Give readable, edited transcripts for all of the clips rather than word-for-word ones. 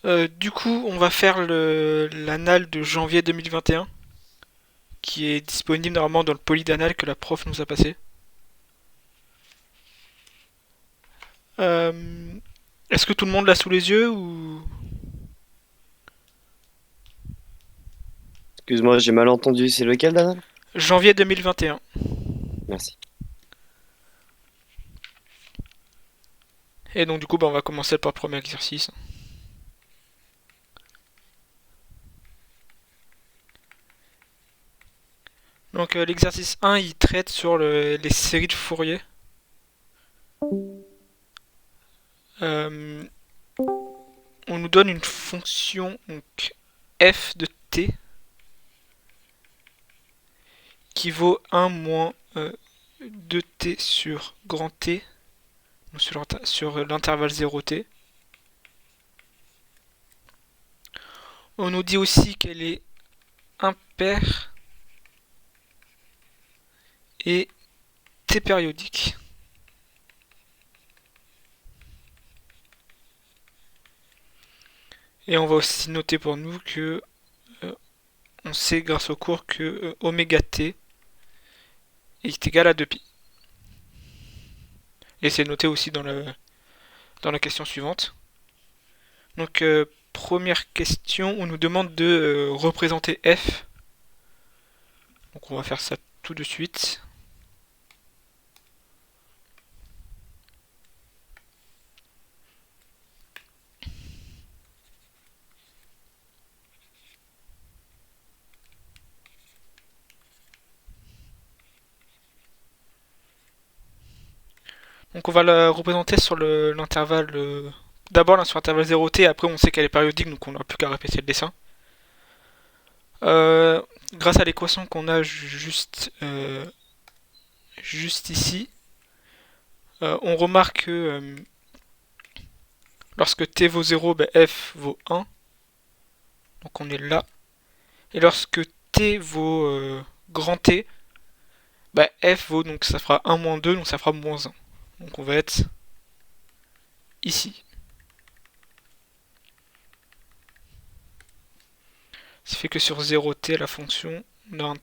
Du coup, on va faire l'anal de janvier 2021, qui est disponible normalement dans le poly d'anal que la prof nous a passé. Euh, Est-ce que tout le monde l'a sous les yeux ou... Excuse-moi, j'ai mal entendu. C'est lequel, Dana? Janvier 2021. Merci. Et donc du coup, bah, on va commencer par le premier exercice. Donc l'exercice 1, il traite sur les séries de Fourier. Euh, on nous donne une fonction donc, f de t qui vaut 1 moins 2t sur grand T, donc sur l'intervalle 0t. On nous dit aussi qu'elle est impaire et t périodique. Et on va aussi noter pour nous que on sait grâce au cours que oméga t est égal à 2pi. Et c'est noté aussi dans la question suivante. Donc première question, on nous demande de représenter f. Donc on va faire ça tout de suite. Donc on va la représenter sur l'intervalle. D'abord sur l'intervalle 0t, après on sait qu'elle est périodique, donc on n'a plus qu'à répéter le dessin. Grâce à l'équation qu'on a juste ici, on remarque que lorsque t vaut 0, ben, f vaut 1. Donc on est là. Et lorsque t vaut grand T, ben, f vaut, donc ça fera 1 moins 2, donc ça fera moins 1. Donc on va être ici. Ce qui fait que sur 0t, la fonction, on a un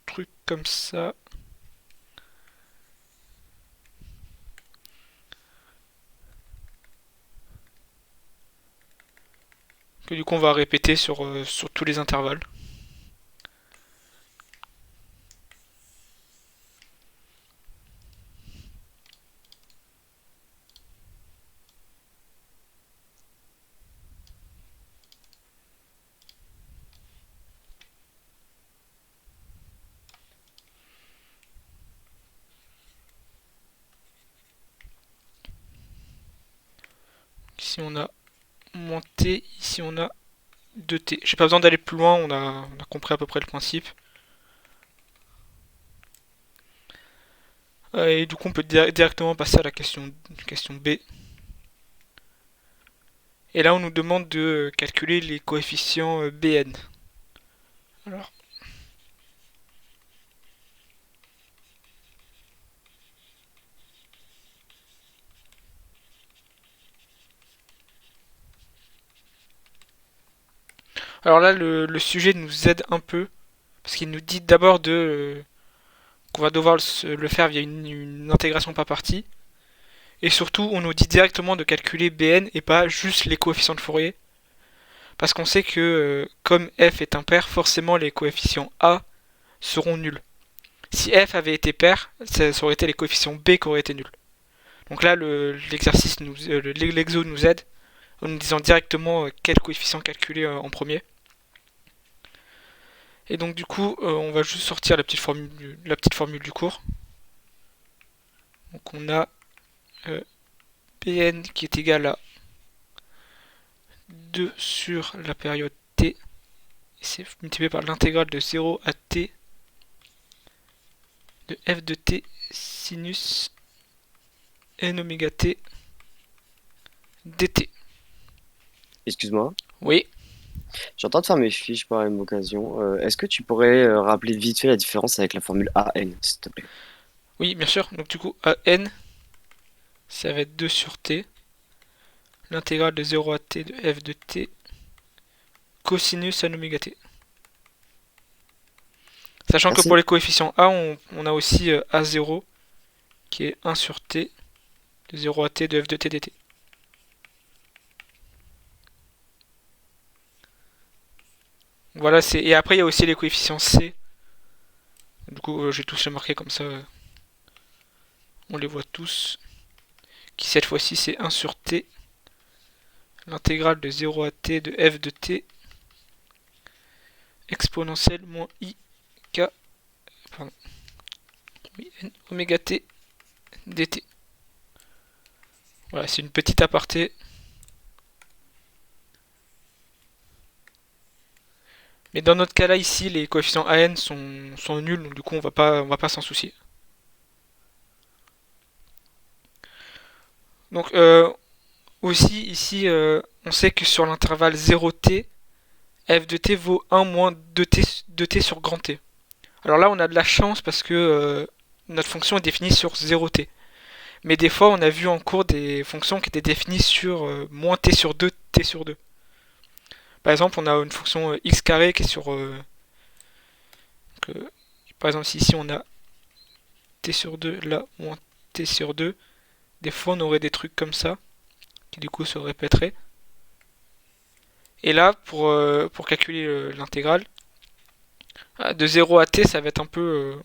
truc comme ça. Que du coup on va répéter sur tous les intervalles. Ici on a moins t, ici on a 2t. J'ai pas besoin d'aller plus loin, on a compris à peu près le principe. Et du coup on peut directement passer à la question B. Et là on nous demande de calculer les coefficients Bn. Alors, alors là le sujet nous aide un peu parce qu'il nous dit d'abord qu'on va devoir le faire via une intégration par partie. Et surtout, on nous dit directement de calculer Bn et pas juste les coefficients de Fourier. Parce qu'on sait que comme f est impair, forcément les coefficients A seront nuls. Si f avait été pair, ça aurait été les coefficients B qui auraient été nuls. Donc là, l'exercice l'exo nous aide en nous disant directement quel coefficient calculer en premier. Et donc du coup, on va juste sortir la petite formule du cours. Donc on a Pn qui est égal à 2 sur la période t, et c'est multiplié par l'intégrale de 0 à t de f de t sinus n oméga t dt. Excuse-moi. Oui, J'entends de faire mes fiches par la même occasion. Est-ce que tu pourrais rappeler vite fait la différence avec la formule AN, s'il te plaît? oui, bien sûr. Donc du coup, n, ça va être 2 sur t. l'intégrale de 0 à t de f de t cosinus n oméga t. Sachant que pour Merci. les coefficients a, on a aussi a0 qui est 1 sur t de 0 à t de f de t dt. Voilà, et après il y a aussi les coefficients c. Du coup, j'ai tous les marqués comme ça, on les voit tous. Qui cette fois-ci c'est 1 sur t, l'intégrale de 0 à t de f de t exponentielle moins i k, pardon, n oméga t dt. Voilà, c'est une petite aparté. Mais dans notre cas là ici, les coefficients AN sont nuls, donc du coup on va pas s'en soucier. Donc aussi ici, on sait que sur l'intervalle 0t, f de t vaut 1 moins 2t sur grand T. Alors là on a de la chance parce que notre fonction est définie sur 0t. Mais des fois on a vu en cours des fonctions qui étaient définies sur moins t sur 2, t sur 2. Par exemple on a une fonction x carré qui est sur... par exemple si ici on a t sur 2, là moins t sur 2, des fois on aurait des trucs comme ça qui du coup se répéteraient. Et là pour calculer l'intégrale, de 0 à t ça va être un peu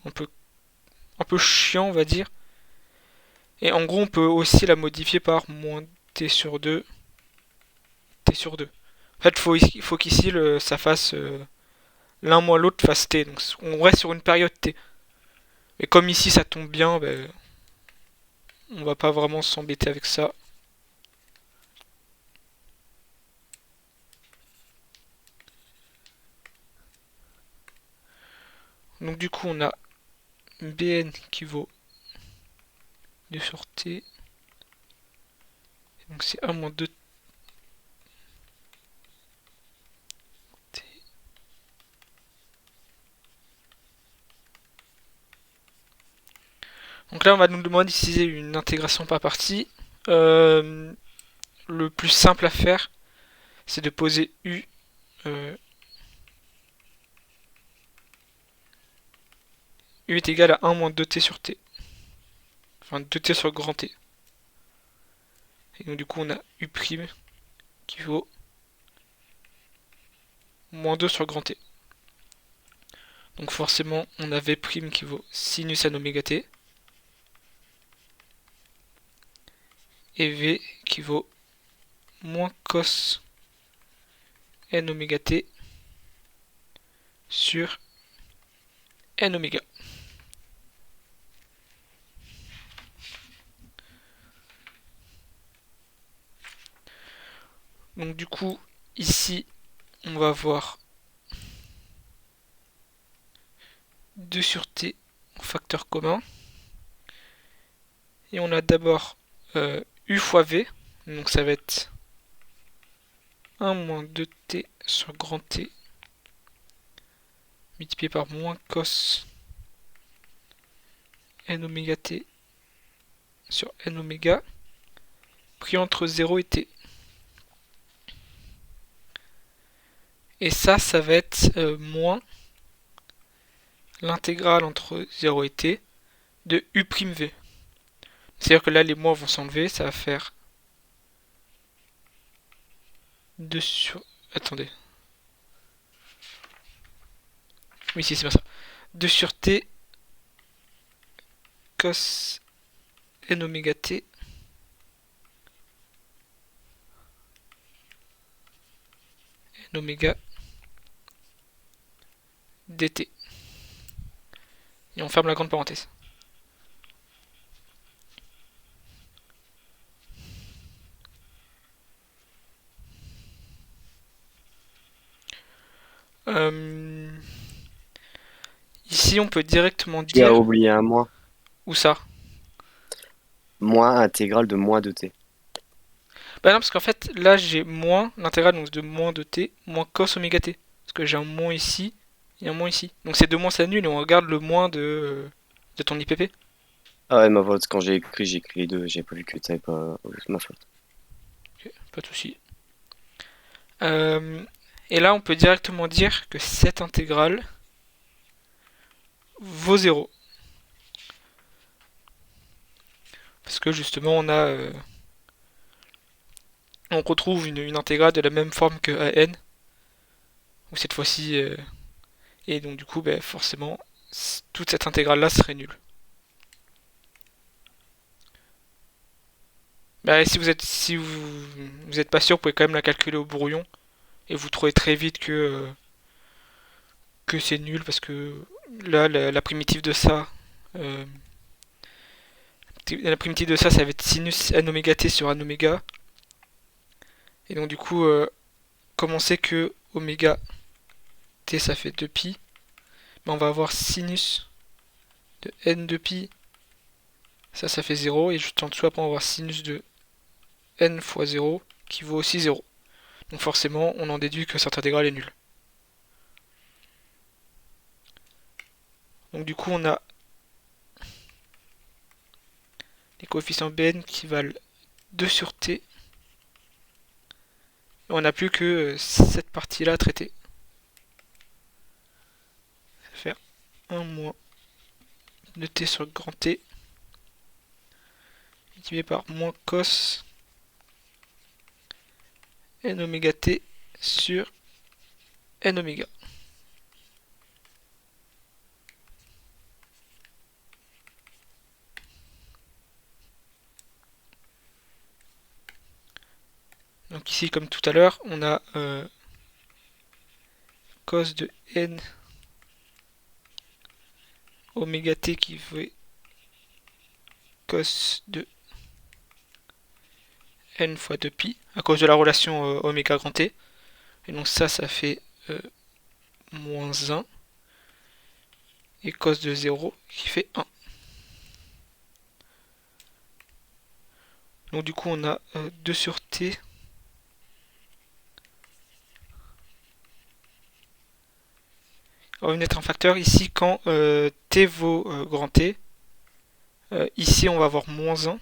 chiant on va dire. Et en gros on peut aussi la modifier par moins t sur 2, t sur 2. En fait il faut qu'ici ça fasse l'un moins l'autre fasse t. Donc on reste sur une période t. Mais comme ici ça tombe bien, ben, on va pas vraiment s'embêter avec ça. Donc du coup on a bn qui vaut 2 sur t. Donc c'est 1 moins 2 t. Donc là on va nous demander d'utiliser une intégration par partie. Le plus simple à faire c'est de poser u u est égal à 1 moins 2t sur t. Enfin 2t sur grand T. Et donc du coup on a u' qui vaut moins 2 sur grand T. Donc forcément on a v' qui vaut sinus n oméga t. Et v qui vaut moins cos n oméga t sur n oméga. Donc du coup ici on va avoir 2 sur t en facteur commun. Et on a d'abord u fois v, donc ça va être 1 moins 2t sur grand T multiplié par moins cos n oméga t sur n oméga pris entre 0 et t. Et ça va être moins l'intégrale entre 0 et t de u'v. C'est-à-dire que là les moins vont s'enlever, ça va faire 2 sur... Attendez. Oui, si, c'est bien ça. 2 sur t cos n oméga t n oméga dt. Et on ferme la grande parenthèse. Ici, on peut directement Tu as dire... oublié un moins. Où ça? Moins intégrale de moins de t. Bah non, parce qu'en fait, là, j'ai moins l'intégrale donc de moins de t, moins cos oméga t. Parce que j'ai un moins ici et un moins ici. Donc ces deux moins s'annulent et on regarde le moins de ton IPP. Ah ouais, ma faute. Quand j'ai écrit les deux. J'ai pas vu que t'avais pas. C'est ma faute. Pas de souci. Euh, et là, on peut directement dire que cette intégrale vaut 0. Parce que justement, on retrouve une intégrale de la même forme que AN, ou cette fois-ci, et donc du coup, ben, forcément, toute cette intégrale-là serait nulle. Bah, si vous êtes pas sûr, vous pouvez quand même la calculer au brouillon, et vous trouvez très vite que c'est nul, parce que là, la primitive de ça, euh, ça va être sinus n oméga t sur n oméga. Et donc du coup, comme on sait que oméga t ça fait 2pi, ben on va avoir sinus de n de pi, ça fait 0, et juste en dessous après on va avoir sinus de n fois 0 qui vaut aussi 0. Donc forcément, on en déduit que cette intégrale est nulle. Donc du coup, on a les coefficients Bn qui valent 2 sur t. Et on n'a plus que cette partie-là à traiter. Ça va faire 1 moins de t sur grand T divisé par moins cos n oméga t sur n oméga. Donc ici, comme tout à l'heure, on a cos de n oméga t qui fait cos de n fois 2pi, à cause de la relation oméga grand T. Et donc ça fait moins 1. Et cos de 0 qui fait 1. Donc du coup, on a 2 sur t. On va mettre un facteur ici quand t vaut grand T. Ici, on va avoir moins 1.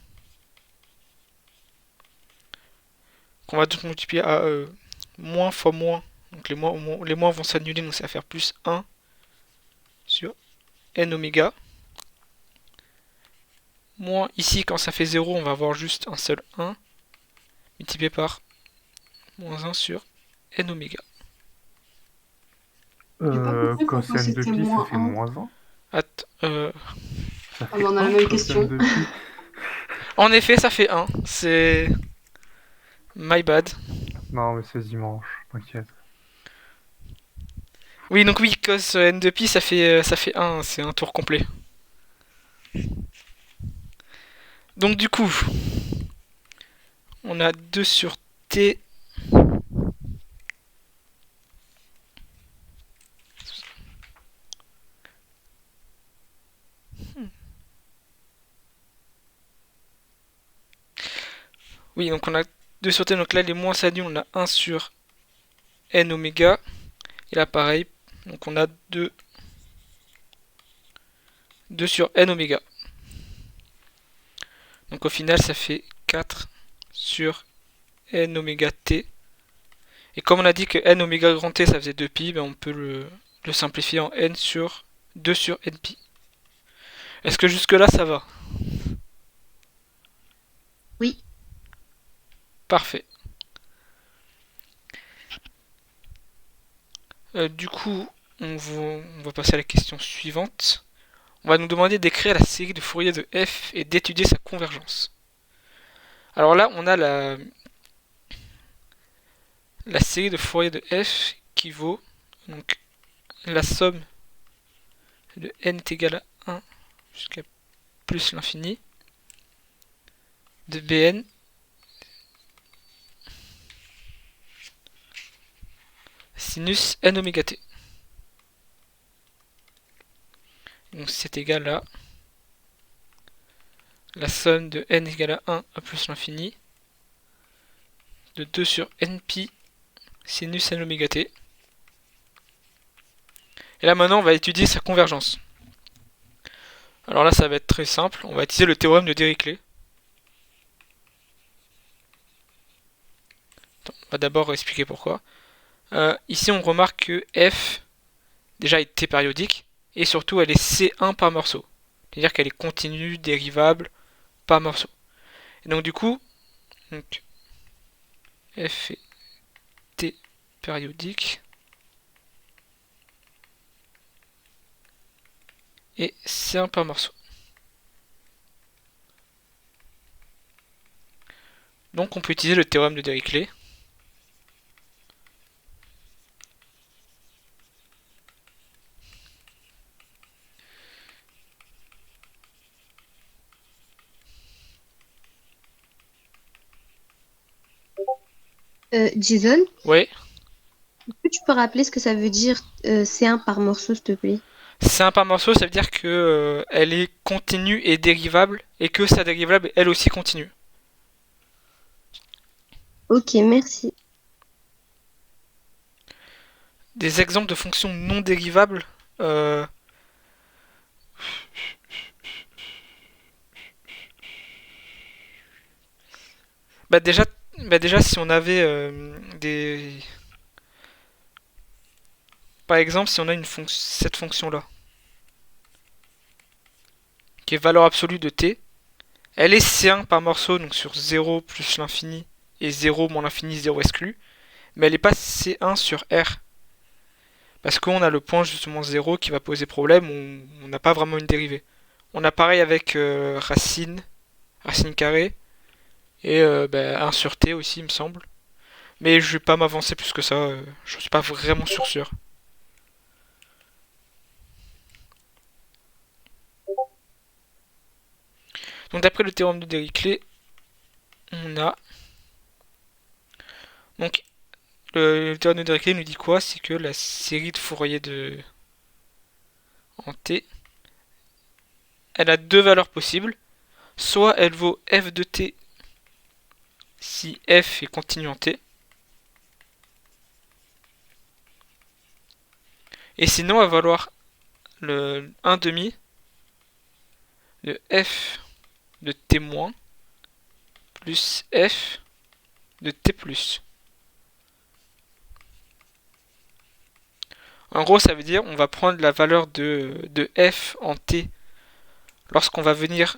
Qu'on va donc multiplier à moins fois moins. Donc les moins vont s'annuler, donc ça va faire plus 1 sur n oméga. Moins ici, quand ça fait 0, on va avoir juste un seul 1 multiplié par moins 1 sur n oméga. J'ai pas compris Cos pourquoi n de c'était pi, ça moins fait 1. moins 1. Ça Ah fait bah on a la 1, même cos n question. de pi. En effet, ça fait 1. C'est my bad. Non, mais c'est dimanche, t'inquiète. Oui, donc oui, cos n de pi, ça fait 1. C'est un tour complet. Donc du coup, on a 2 sur t. Oui, donc on a 2 sur t, donc là les moins s'annulent, on a 1 sur n oméga. Et là pareil, donc on a 2 sur n oméga. Donc au final ça fait 4 sur n oméga t. Et comme on a dit que n oméga grand t ça faisait 2pi, ben on peut le simplifier en n sur 2 sur npi. Est-ce que jusque là ça va? Oui. Parfait. Du coup, on va passer à la question suivante. On va nous demander d'écrire la série de Fourier de f et d'étudier sa convergence. Alors là, on a la série de Fourier de f qui vaut donc la somme de n est égal à 1 jusqu'à plus l'infini de Bn sinus n oméga t. Donc c'est égal à la somme de n égale à 1 à plus l'infini de 2 sur npi sinus n oméga t. Et là maintenant on va étudier sa convergence. Alors là ça va être très simple, on va utiliser le théorème de Dirichlet. On va d'abord expliquer pourquoi. Ici, on remarque que f, déjà, est t périodique, et surtout, elle est C1 par morceau. C'est-à-dire qu'elle est continue, dérivable, par morceau. Et donc, du coup, donc, f est t périodique, et C1 par morceau. Donc, on peut utiliser le théorème de Dirichlet. Jason, Ouais, est-ce que tu peux rappeler ce que ça veut dire C1 par morceau, s'il te plaît? C1 par morceau, ça veut dire que elle est continue et dérivable, et que sa dérivable est elle aussi continue. Ok, merci. Des exemples de fonctions non dérivables. euh, bah déjà, déjà, si on avait des... Par exemple, si on a cette fonction-là, qui est valeur absolue de t, elle est C1 par morceau, donc sur 0 plus l'infini, et 0 moins l'infini, 0 exclu, mais elle n'est pas C1 sur R. Parce qu'on a le point justement 0 qui va poser problème, on n'a pas vraiment une dérivée. On a pareil avec racine carrée, et 1 sur t aussi, il me semble. Mais je vais pas m'avancer plus que ça, je suis pas vraiment sûr. Donc d'après le théorème de Dirichlet, on a... Donc le théorème de Dirichlet nous dit quoi? C'est que la série de Fourier en t, elle a deux valeurs possibles. Soit elle vaut f de t si f est continu en t, et sinon elle va valoir le 1 demi de f de t moins plus f de t plus. En gros, ça veut dire on va prendre la valeur de f en t lorsqu'on va venir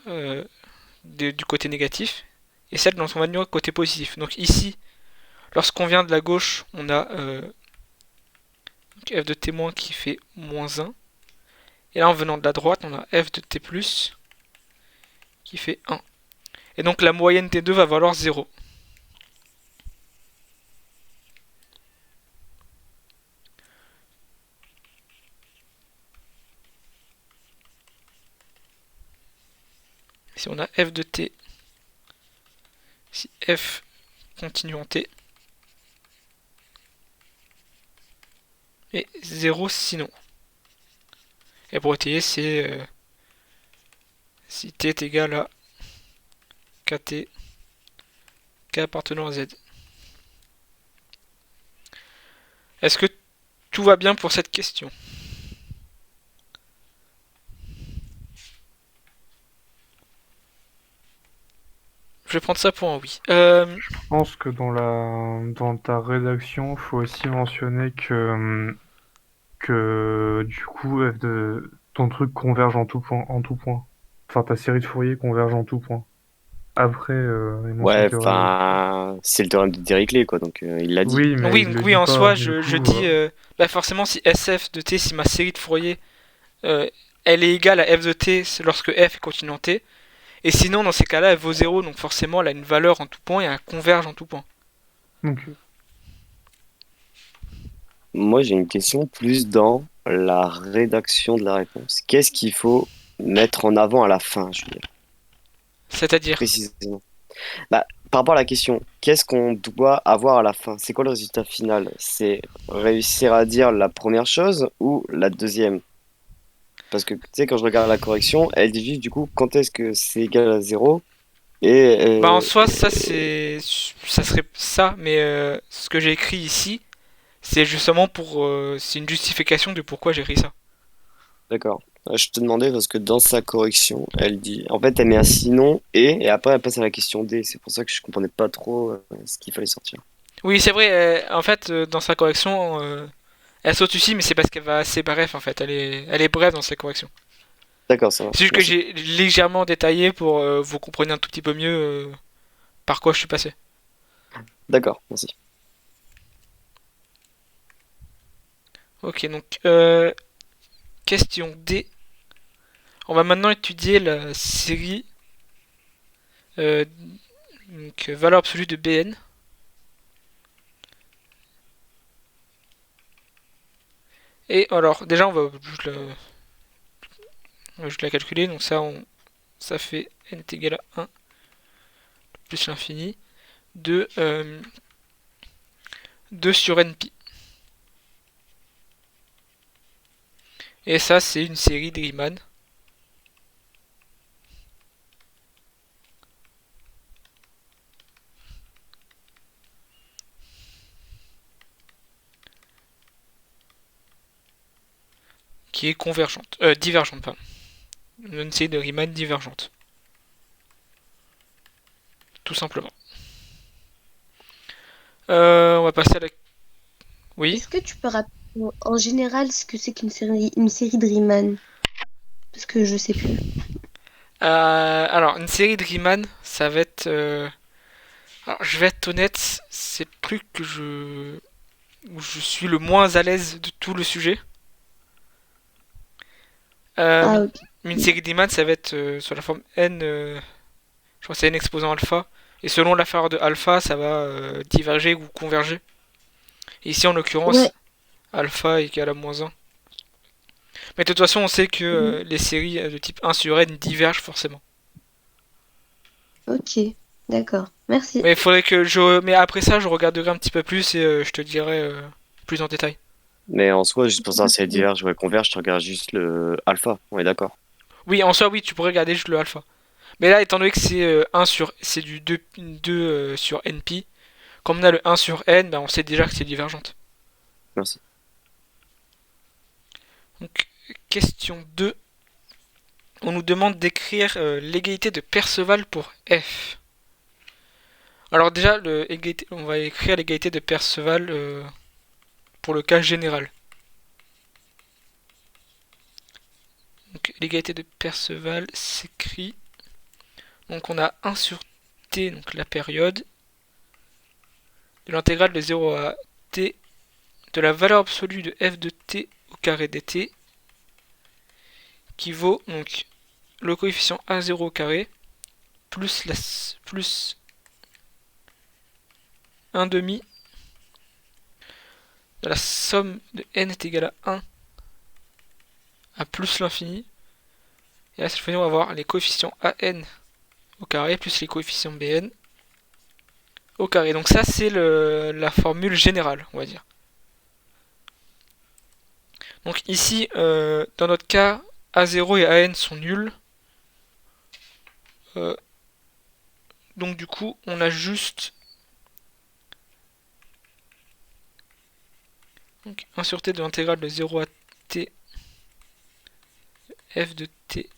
du côté négatif et celle dont on va venir du côté positif. Donc ici, lorsqu'on vient de la gauche, on a f de t moins qui fait moins 1. Et là, en venant de la droite, on a f de t plus qui fait 1. Et donc la moyenne des deux va valoir 0. Si on a f de t, si f continue en t, et 0 sinon. Et pour essayer, c'est si t est égal à kt, k appartenant à z. Est-ce que tout va bien pour cette question? Je vais prendre ça pour un oui. Je pense que dans ta rédaction, faut aussi mentionner que du coup, ton truc converge en tout point, Enfin, ta série de Fourier converge en tout point. Après, énonce le Ouais, théorème. enfin, c'est le théorème de Dirichlet, quoi, donc il l'a dit. Oui, mais Oui, il le oui, dit en pas. soi, Du je coup, dis forcément si SF de t, si ma série de Fourier, euh, elle est égale à f de t lorsque f est continu en t, et sinon dans ces cas-là, elle vaut 0, donc forcément elle a une valeur en tout point et elle converge en tout point. ok. Moi, j'ai une question plus dans la rédaction de la réponse. Qu'est-ce qu'il faut mettre en avant à la fin, je veux dire, C'est-à-dire, précisément? Bah, par rapport à la question, qu'est-ce qu'on doit avoir à la fin? C'est quoi le résultat final? C'est réussir à dire la première chose ou la deuxième? Parce que, tu sais, quand je regarde la correction, elle dit juste, du coup, quand est-ce que c'est égal à zéro. Et, bah en soi, ça serait ça, mais ce que j'ai écrit ici, c'est justement pour, c'est une justification de pourquoi j'ai écrit ça. d'accord. Je te demandais parce que dans sa correction, elle dit, en fait, elle met un sinon et après elle passe à la question D. C'est pour ça que je comprenais pas trop ce qu'il fallait sortir. Oui, c'est vrai, en fait, dans sa correction, elle saute ici, mais c'est parce qu'elle va assez bref, en fait. Elle est brève dans sa correction. D'accord, ça C'est marche. juste que Merci. j'ai légèrement détaillé pour vous compreniez un tout petit peu mieux par quoi je suis passé. D'accord, merci. Ok, donc question D. On va maintenant étudier la série euh, donc, valeur absolue de Bn. Et alors, déjà, on va juste la calculer. Donc ça fait n est égal à 1 plus l'infini de 2 sur npi. Et ça, c'est une série de Riemann qui est convergente, divergente, pardon. Une série de Riemann divergente, tout simplement. On va passer à la... Oui. Est-ce que tu peux rappeler en général ce que c'est une série de Riemann? Parce que je sais plus. Alors, une série de Riemann, ça va être... alors, je vais être honnête, c'est plus que où je suis le moins à l'aise de tout le sujet. Ah, Mais ok. une série de Riemann, ça va être sur la forme n... je crois que c'est n exposant alpha. Et selon la valeur de alpha, ça va diverger ou converger. Et ici, en Ouais. l'occurrence, alpha égale à moins 1. Mais de toute façon, on sait que les séries de type 1 sur n divergent forcément. Ok. D'accord. Merci. Mais il faudrait que je. Mais après ça, je regarderai un petit peu plus et je te dirai plus en détail. Mais en soi, juste pour ça, c'est diverge, ouais, converge, tu regardes juste le alpha. On est d'accord. Oui, en soi, oui, tu pourrais regarder juste le alpha. Mais là, étant donné que c'est 1 sur. C'est du 2 sur np, comme on a le 1 sur n, bah, on sait déjà que c'est divergente. Merci. Donc, question 2. On nous demande d'écrire l'égalité de Perceval pour f. Alors, déjà, on va écrire l'égalité de Perceval pour le cas général. Donc, l'égalité de Perceval s'écrit. Donc, on a 1 sur t, donc la période, de l'intégrale de 0 à t de la valeur absolue de f de t au carré dt qui vaut donc le coefficient a0 au carré plus 1 demi de la somme de n est égale à 1 à plus l'infini. Et là, cette fois-ci, on va avoir les coefficients an au carré plus les coefficients bn au carré. Donc ça, c'est la formule générale, on va dire. Donc ici, dans notre cas, A0 et AN sont nuls. Donc du coup, on a juste donc, 1 sur t de l'intégrale de 0 à t f de t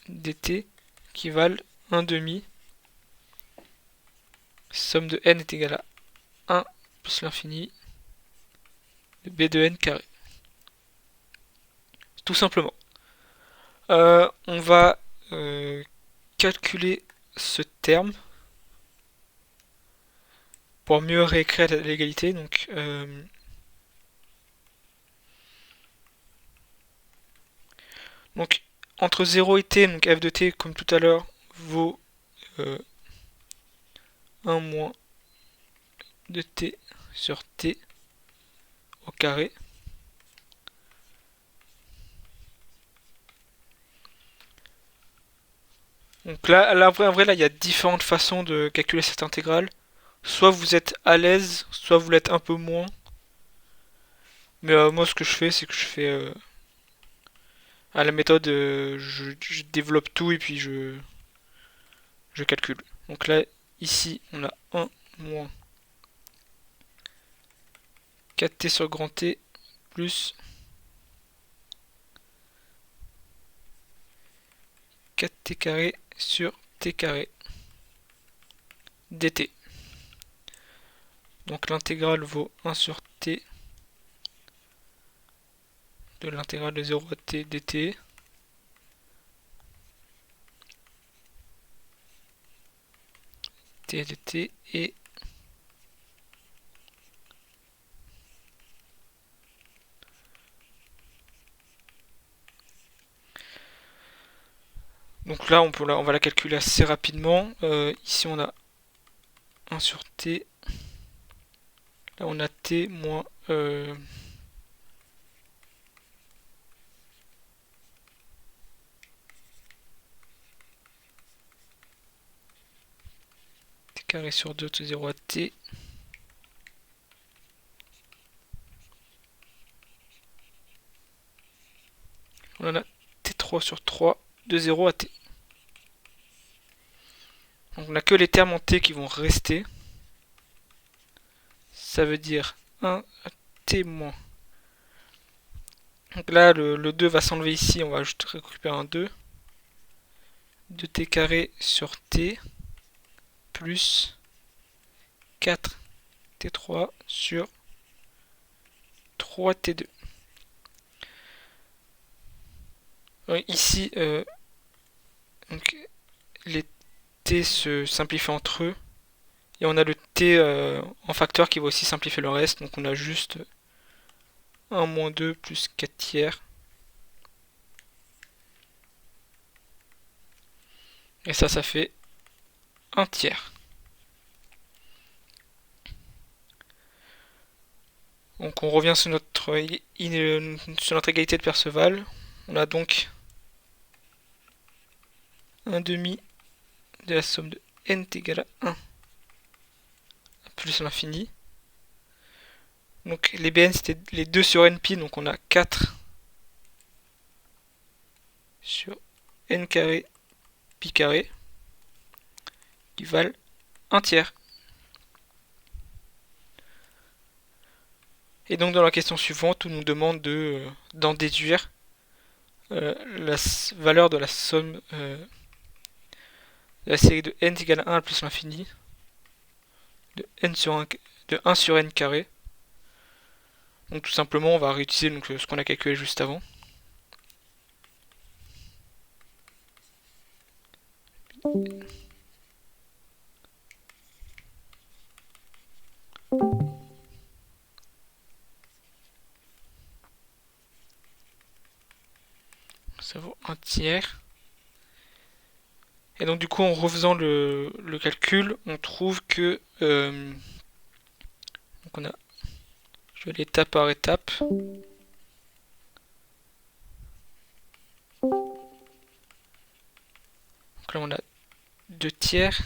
dt qui valent 1 demi. Somme de n est égale à 1 plus l'infini de b de n carré. Tout simplement. On va calculer ce terme pour mieux réécrire l'égalité. Donc entre 0 et t, donc f de t comme tout à l'heure vaut 1 moins de t sur t au carré. Donc là, en vrai, là, il y a différentes façons de calculer cette intégrale. Soit vous êtes à l'aise, soit vous l'êtes un peu moins. Mais moi, ce que je fais, c'est que je fais à la méthode, je développe tout et puis je calcule. Donc là, ici, on a 1 moins 4t sur grand T plus 4t carré sur t carré dt. Donc l'intégrale vaut 1 sur t de l'intégrale de 0 à t dt. T dt et donc là on va la calculer assez rapidement. Ici on a 1 sur t. Là on a t moins t carré sur 2 de 0 à t. On a t3 sur 3 de 0 à t. Donc on n'a que les termes en t qui vont rester. Ça veut dire 1 t moins. Donc là le 2 va s'enlever ici, on va juste récupérer un 2. 2t carré sur t plus 4t3 sur 3t2. Ici, donc, les t se simplifient entre eux. Et on a le t en facteur qui va aussi simplifier le reste. Donc on a juste 1 moins 2 plus 4 tiers. Et ça fait 1 tiers. Donc on revient sur notre égalité de Perceval. On a donc 1 demi de la somme de n est égal à 1 plus l'infini. Donc les Bn c'était les 2 sur nπ, donc on a 4 sur n carré pi carré qui valent 1 tiers. Et donc dans la question suivante, on nous demande d'en déduire la valeur de la somme de la série de n égale à 1 plus l'infini de 1 sur n carré. Donc tout simplement on va réutiliser donc, ce qu'on a calculé juste avant. Ça vaut 1 tiers. Et donc du coup en refaisant le calcul, on trouve que donc on a, je vais aller étape par étape. Donc là on a 2 tiers.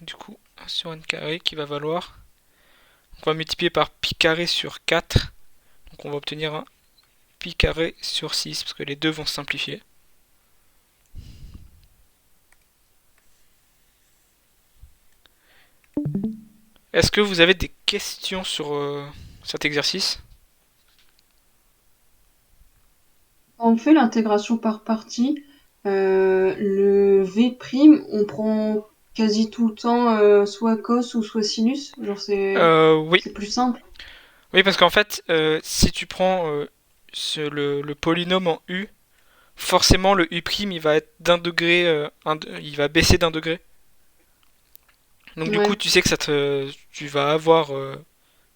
Du coup 1 sur n carré qui va valoir, on va multiplier par pi carré sur 4. Donc on va obtenir un pi carré sur 6 parce que les deux vont se simplifier. Est-ce que vous avez des questions sur cet exercice? On fait l'intégration par partie. Le V', on prend quasi tout le temps soit cos ou soit sinus. Genre Oui. c'est plus simple. Oui, parce qu'en fait, si tu prends le polynôme en u, forcément le u' il va être d'un degré, il va baisser d'un degré. Donc du Ouais. coup, tu sais que tu vas avoir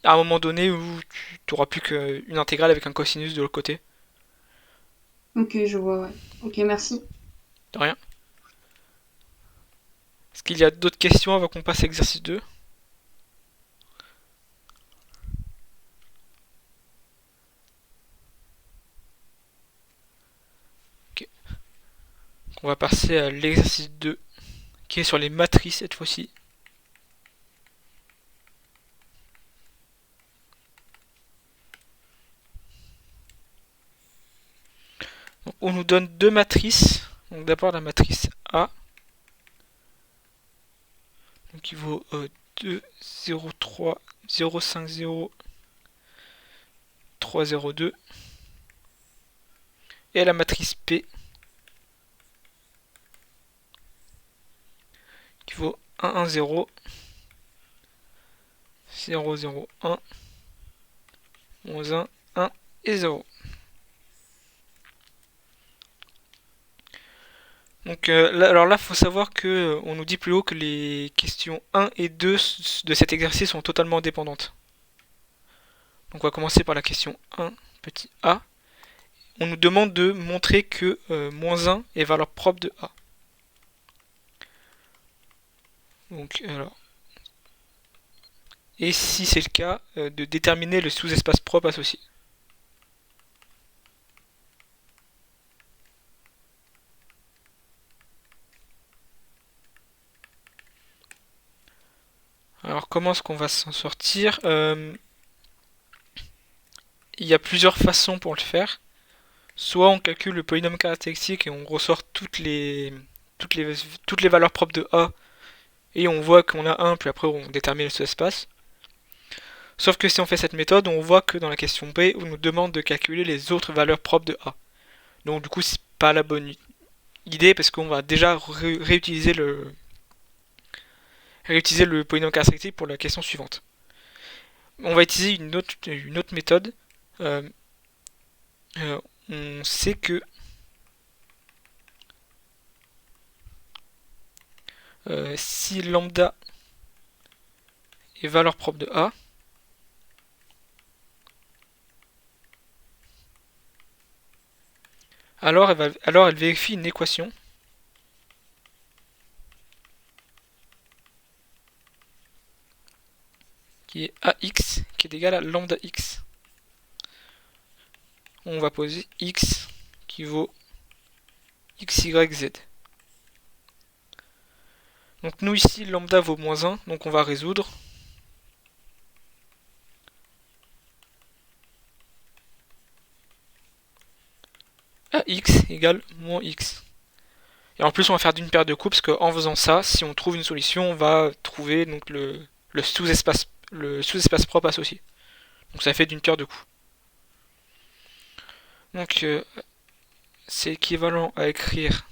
à un moment donné où tu n'auras plus qu'une intégrale avec un cosinus de l'autre côté. Ok, je vois, ouais. Ok, merci. De rien. Est-ce qu'il y a d'autres questions avant qu'on passe à l'exercice 2? Ok. On va passer à l'exercice 2, qui est sur les matrices cette fois-ci. Donc, on nous donne deux matrices. Donc d'abord la matrice A, donc qui vaut 2, 0, 3, 0, 5, 0, 3, 0, 2. Et la matrice P, vaut 1, 1, 0, 0, 0, 1, moins 1, 1 et 0. Donc alors là, faut savoir que on nous dit plus haut que les questions 1 et 2 de cet exercice sont totalement dépendantes. Donc on va commencer par la question 1, petit a. On nous demande de montrer que moins 1 est valeur propre de a. Donc alors. Et si c'est le cas, de déterminer le sous-espace propre associé. Alors comment est-ce qu'on va s'en sortir? Il y a plusieurs façons pour le faire. Soit on calcule le polynôme caractéristique et on ressort toutes les valeurs propres de A et on voit qu'on a 1, puis après on détermine le sous-espace. Sauf que si on fait cette méthode, on voit que dans la question B, on nous demande de calculer les autres valeurs propres de A. Donc du coup, c'est pas la bonne idée parce qu'on va déjà réutiliser le polynôme caractéristique pour la question suivante. On va utiliser une autre méthode. Euh, on sait que si lambda est valeur propre de A, alors elle vérifie une équation qui est AX qui est égal à lambda X. On va poser X qui vaut XYZ. Donc nous ici, lambda vaut moins 1, donc on va résoudre. AX égale moins X. Et en plus on va faire d'une paire de coups, parce qu'en faisant ça, si on trouve une solution, on va trouver donc le sous-espace propre associé. Donc ça fait d'une paire de coups. Donc c'est équivalent à écrire.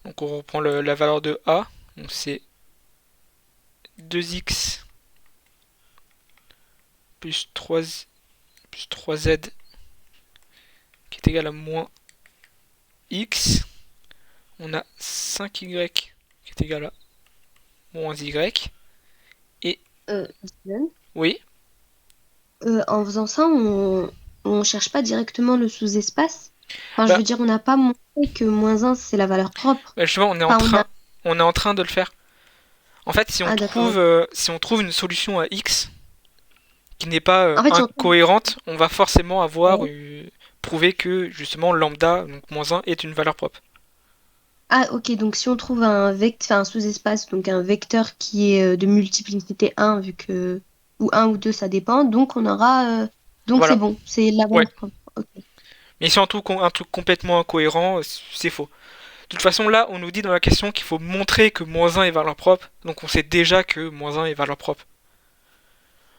Donc on reprend la valeur de A. Donc c'est 2x plus 3z qui est égal à moins x. On a 5y qui est égal à moins y. Et Dylan, oui, en faisant ça, on cherche pas directement le sous-espace. Enfin, je Bah. veux dire, on n'a pas montré que moins 1, c'est la valeur propre. justement Enfin, on est en train de le faire. En fait, Ah, d'accord. si on trouve une solution à x qui n'est pas En fait, incohérente, on va forcément avoir Ouais. prouvé que justement lambda, donc moins 1, est une valeur propre. Ah, ok, donc si on trouve un sous-espace, donc un vecteur qui est de multiplicité 1, vu que. Ou 1 ou 2, ça dépend, donc on aura. Donc Voilà. c'est bon, c'est la Ouais. valeur propre. Ok. Mais si on trouve un truc complètement incohérent, c'est faux. De toute façon, là, on nous dit dans la question qu'il faut montrer que moins 1 est valeur propre, donc on sait déjà que moins 1 est valeur propre.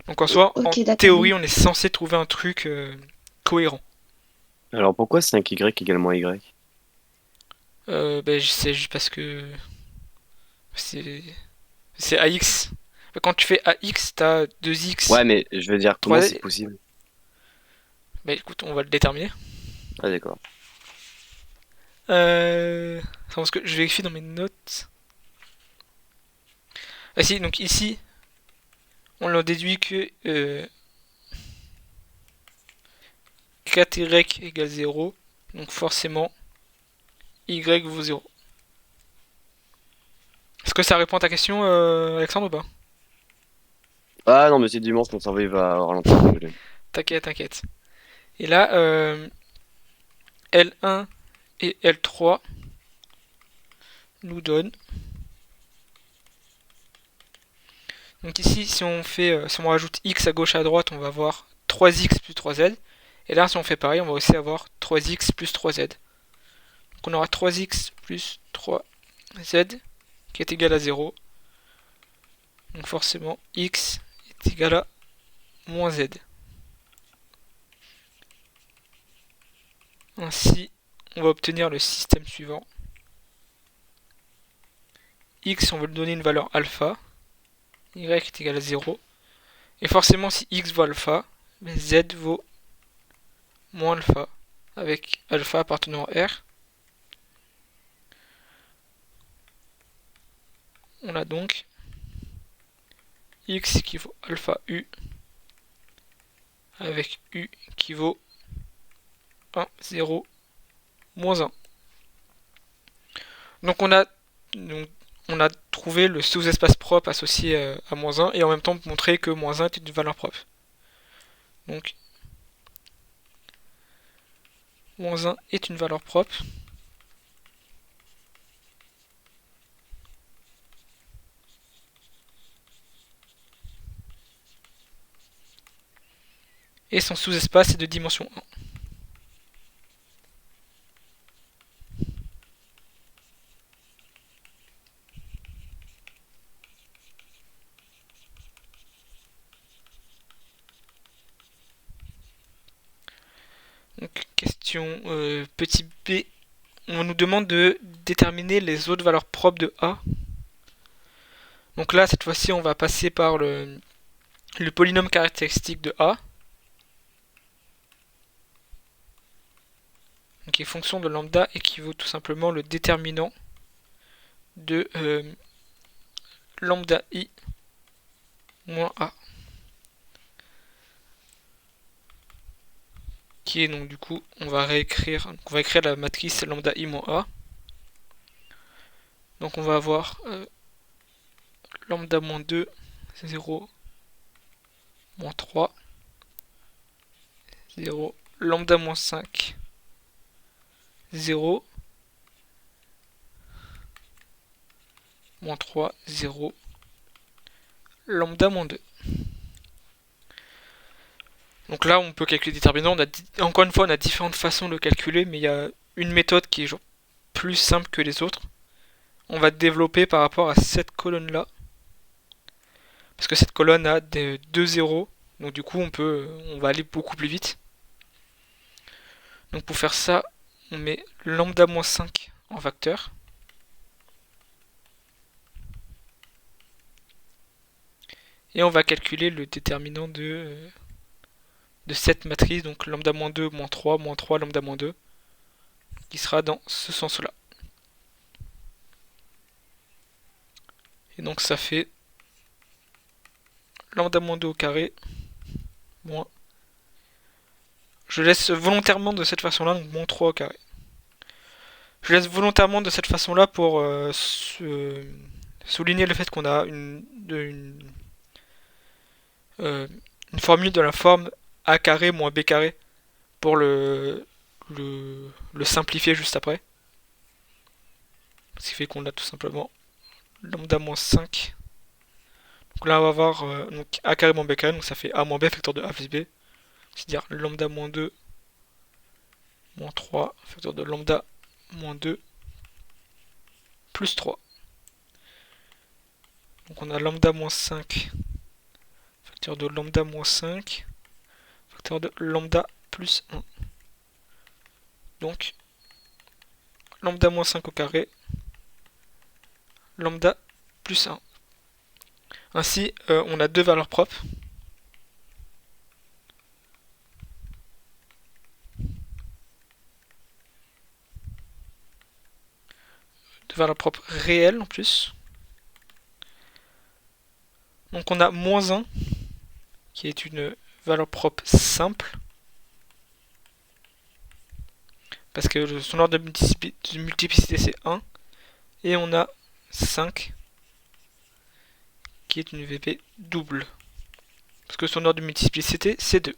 Donc en soi, en Ok, d'accord. théorie, on est censé trouver un truc cohérent. Alors pourquoi 5y égale moins y? C'est juste parce que c'est AX. Quand tu fais AX, t'as 2X. Ouais, mais je veux dire, comment 3Z. c'est possible? Bah écoute, on va le déterminer. Ah d'accord. Parce que je vérifie dans mes notes. Ah si, donc ici, on en déduit que 4y égale 0. Donc forcément, y vaut 0. Est-ce que ça répond à ta question, Alexandre, ou pas? Ah non, mais c'est dimanche, mon cerveau il va ralentir. Désolé. T'inquiète, t'inquiète. Et là, L1 et L3 nous donnent. Donc ici, si on rajoute x à gauche et à droite, on va avoir 3x plus 3z. Et là, si on fait pareil, on va aussi avoir 3x plus 3z. Donc on aura 3x plus 3z qui est égal à 0. Donc forcément, x est égal à moins z. Ainsi, on va obtenir le système suivant. x on veut lui donner une valeur alpha, y est égal à 0. Et forcément si x vaut alpha, z vaut moins alpha, avec alpha appartenant à R. On a donc x qui vaut alpha u, avec u qui vaut 1, 0, moins 1. Donc on a trouvé le sous-espace propre associé à moins 1 et en même temps montré que moins 1 est une valeur propre. Donc moins 1 est une valeur propre. Et son sous-espace est de dimension 1. Donc, question petit b. On nous demande de déterminer les autres valeurs propres de A. Donc là, cette fois-ci, on va passer par le polynôme caractéristique de A. Donc, qui est fonction de lambda et qui vaut tout simplement le déterminant de lambda I moins A. Qui est donc du coup, on va écrire la matrice lambda I moins A. Donc on va avoir lambda moins 2, 0, moins 3, 0, lambda moins 5, 0, moins 3, 0, lambda moins 2. Donc là, on peut calculer les déterminants. Encore une fois, on a différentes façons de le calculer, mais il y a une méthode qui est plus simple que les autres. On va développer par rapport à cette colonne-là. Parce que cette colonne a deux zéros. Donc du coup, on va aller beaucoup plus vite. Donc pour faire ça, on met lambda moins 5 en facteur. Et on va calculer le déterminant de cette matrice, donc lambda moins 2, moins 3, lambda moins 2, qui sera dans ce sens-là. Et donc ça fait lambda moins 2 au carré, moins. Je laisse volontairement de cette façon-là, donc moins 3 au carré. Je laisse volontairement de cette façon-là pour souligner le fait qu'on a une formule de la forme a carré moins b carré pour le simplifier juste après. Ce qui fait qu'on a tout simplement lambda moins 5. Donc là on va avoir donc a carré moins b carré, donc ça fait a moins b facteur de a plus b. C'est-à-dire lambda moins 2 moins 3 facteur de lambda moins 2 plus 3. Donc on a lambda moins 5 facteur de lambda moins 5 facteur de lambda plus 1. Donc lambda moins 5 au carré, lambda plus 1. Ainsi, on a deux valeurs propres. Deux valeurs propres réelles en plus. Donc on a moins 1, qui est une valeur propre simple. Parce que son ordre de multiplicité c'est 1. Et on a 5, qui est une VP double. Parce que son ordre de multiplicité c'est 2.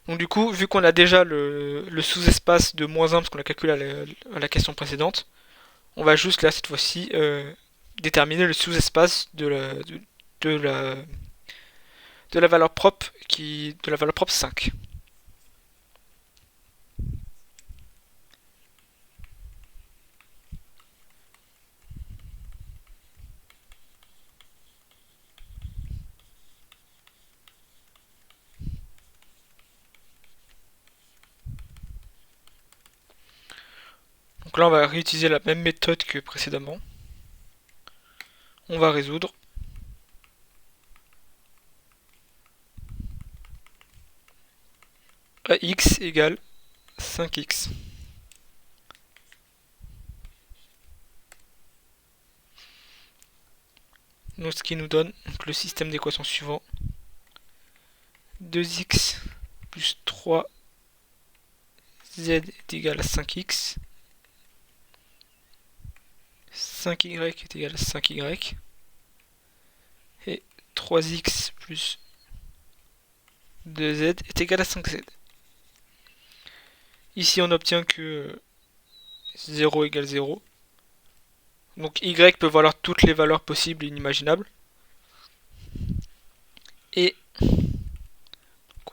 Donc du coup, vu qu'on a déjà le sous-espace de moins 1, parce qu'on l'a calculé à la question précédente, on va juste là, cette fois-ci, déterminer le sous-espace de la valeur propre de la valeur propre 5. Donc Donc là, on va réutiliser la même méthode que précédemment. On va résoudre. AX égale 5x. Donc ce qui nous donne donc, le système d'équations suivant. 2x plus 3z est égal à 5x. 5y est égal à 5y. Et 3x plus 2z est égal à 5z. Ici on obtient que 0 égale 0. Donc y peut valoir toutes les valeurs possibles et inimaginables. Et on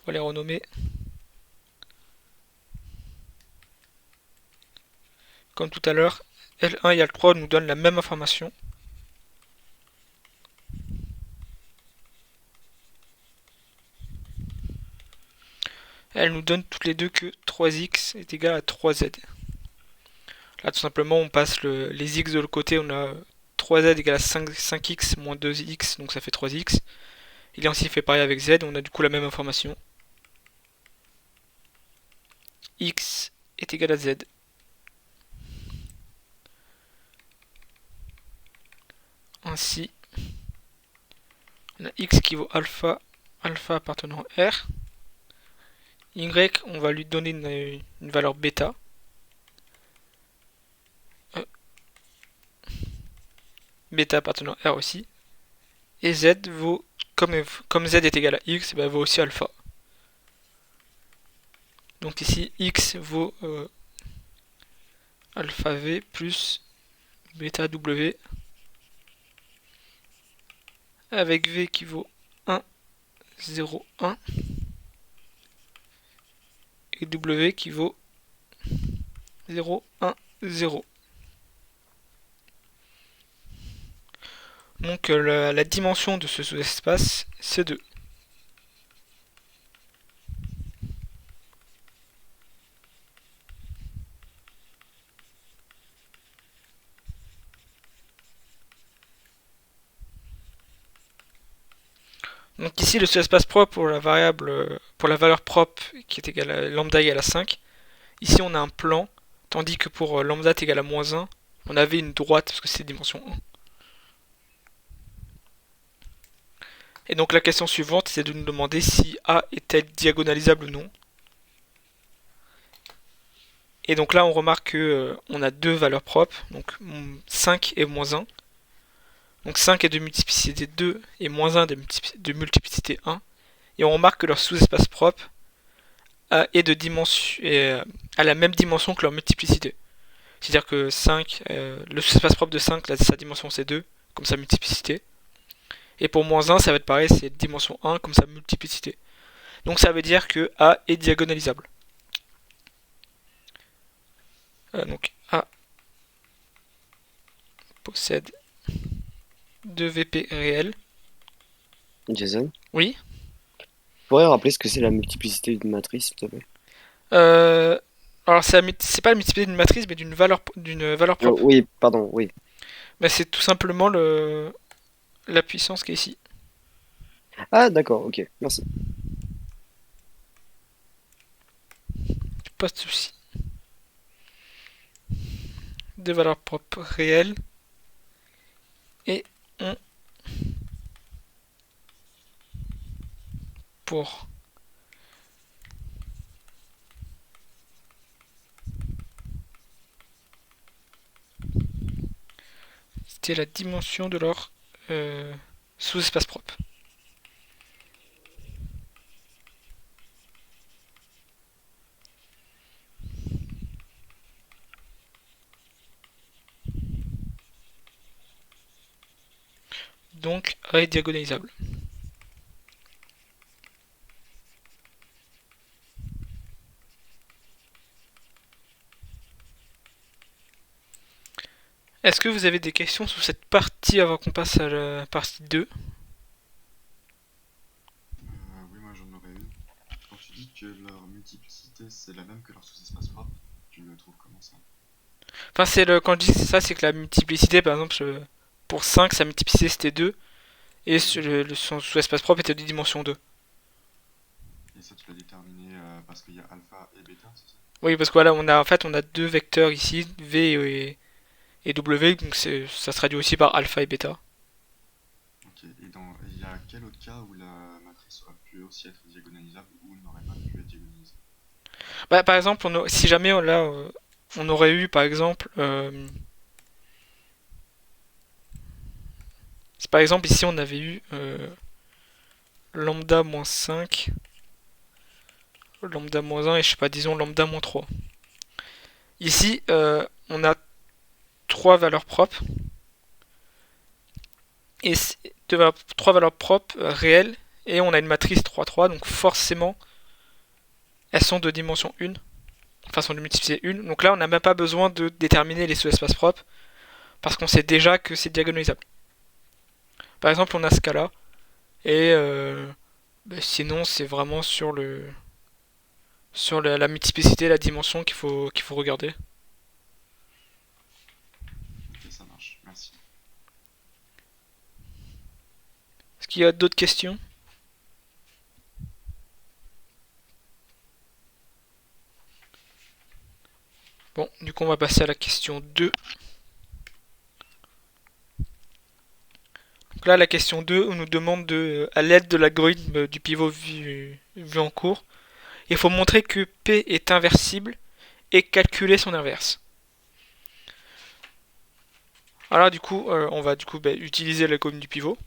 va les renommer. Comme tout à l'heure, L1 et L3 nous donnent la même information. Elles nous donnent toutes les deux que 3x est égal à 3z. Là tout simplement on passe les x de l'autre côté, on a 3z égale à 5x moins 2x, donc ça fait 3x. Il est ainsi fait pareil avec z, on a du coup la même information. X est égal à z. Ainsi, on a x qui vaut alpha, alpha appartenant à R. Y, on va lui donner une valeur bêta. Bêta appartenant à R aussi. Et z vaut, comme z est égal à x, bah, vaut aussi alpha. Donc ici, x vaut alpha v plus bêta w, avec v qui vaut 1, 0, 1, et w qui vaut 0, 1, 0. Donc la dimension de ce sous-espace, c'est 2. Donc ici le sous-espace propre pour la variable, pour la valeur propre qui est égale à lambda égale à 5. Ici on a un plan, tandis que pour lambda est égal à moins 1, on avait une droite parce que c'est dimension 1. Et donc la question suivante, c'est de nous demander si A est-elle diagonalisable ou non. Et donc là on remarque que on a deux valeurs propres, donc 5 et moins 1. Donc 5 est de multiplicité 2 et moins 1 de multiplicité 1. Et on remarque que leur sous-espace propre est de dimension, a la même dimension que leur multiplicité. C'est-à-dire que 5, le sous-espace propre de 5, sa dimension c'est 2, comme sa multiplicité. Et pour moins 1, ça va être pareil, c'est dimension 1 comme sa multiplicité. Donc ça veut dire que A est diagonalisable. Donc A possède 2 VP réels. Jason, Oui. tu pourrais rappeler ce que c'est la multiplicité d'une matrice, s'il te plaît? Alors c'est pas la multiplicité d'une matrice, mais d'une valeur propre. Oui, pardon, oui. Mais c'est tout simplement la puissance qui est ici. Ah, d'accord, ok, merci. Pas de souci. Deux valeurs propres réelles. Et on pour c'était la dimension de leur sous-espace propre. Donc A est diagonalisable. Est-ce que vous avez des questions sur cette partie avant qu'on passe à la partie 2? Oui, moi j'en aurais une. Quand tu dis que leur multiplicité c'est la même que leur sous-espace propre, tu le trouves comment ça? Enfin, quand je dis ça, c'est que la multiplicité, par exemple, pour 5, sa multiplicité c'était 2, et son sous-espace propre était de dimension 2. Et ça, tu l'as déterminé parce qu'il y a alpha et bêta, c'est ça? Oui, parce que voilà, on a deux vecteurs ici, V et W, donc ça se traduit aussi par alpha et bêta. Ok. Il y a quel autre cas où la matrice aurait pu aussi être diagonalisable ou n'aurait pas pu être diagonalisable? Bah, par exemple, si jamais on aurait eu, par exemple, si par exemple ici on avait eu lambda moins 5, lambda moins 1 et je sais pas, disons lambda moins 3. Ici, on a trois valeurs propres, et trois valeurs propres réelles, et on a une matrice 3-3, donc forcément, elles sont de dimension 1, enfin sont de multiplier 1. Donc là, on n'a même pas besoin de déterminer les sous-espaces propres, parce qu'on sait déjà que c'est diagonalisable. Par exemple, on a ce cas-là, et sinon, c'est vraiment sur la multiplicité, la dimension qu'il faut regarder. Ok, ça marche. Merci. Est-ce qu'il y a d'autres questions? Bon, du coup, on va passer à la question 2. Donc là, la question 2, on nous demande à l'aide de l'algorithme du pivot vu en cours, il faut montrer que P est inversible et calculer son inverse. Alors du coup, on va utiliser l'algorithme du pivot.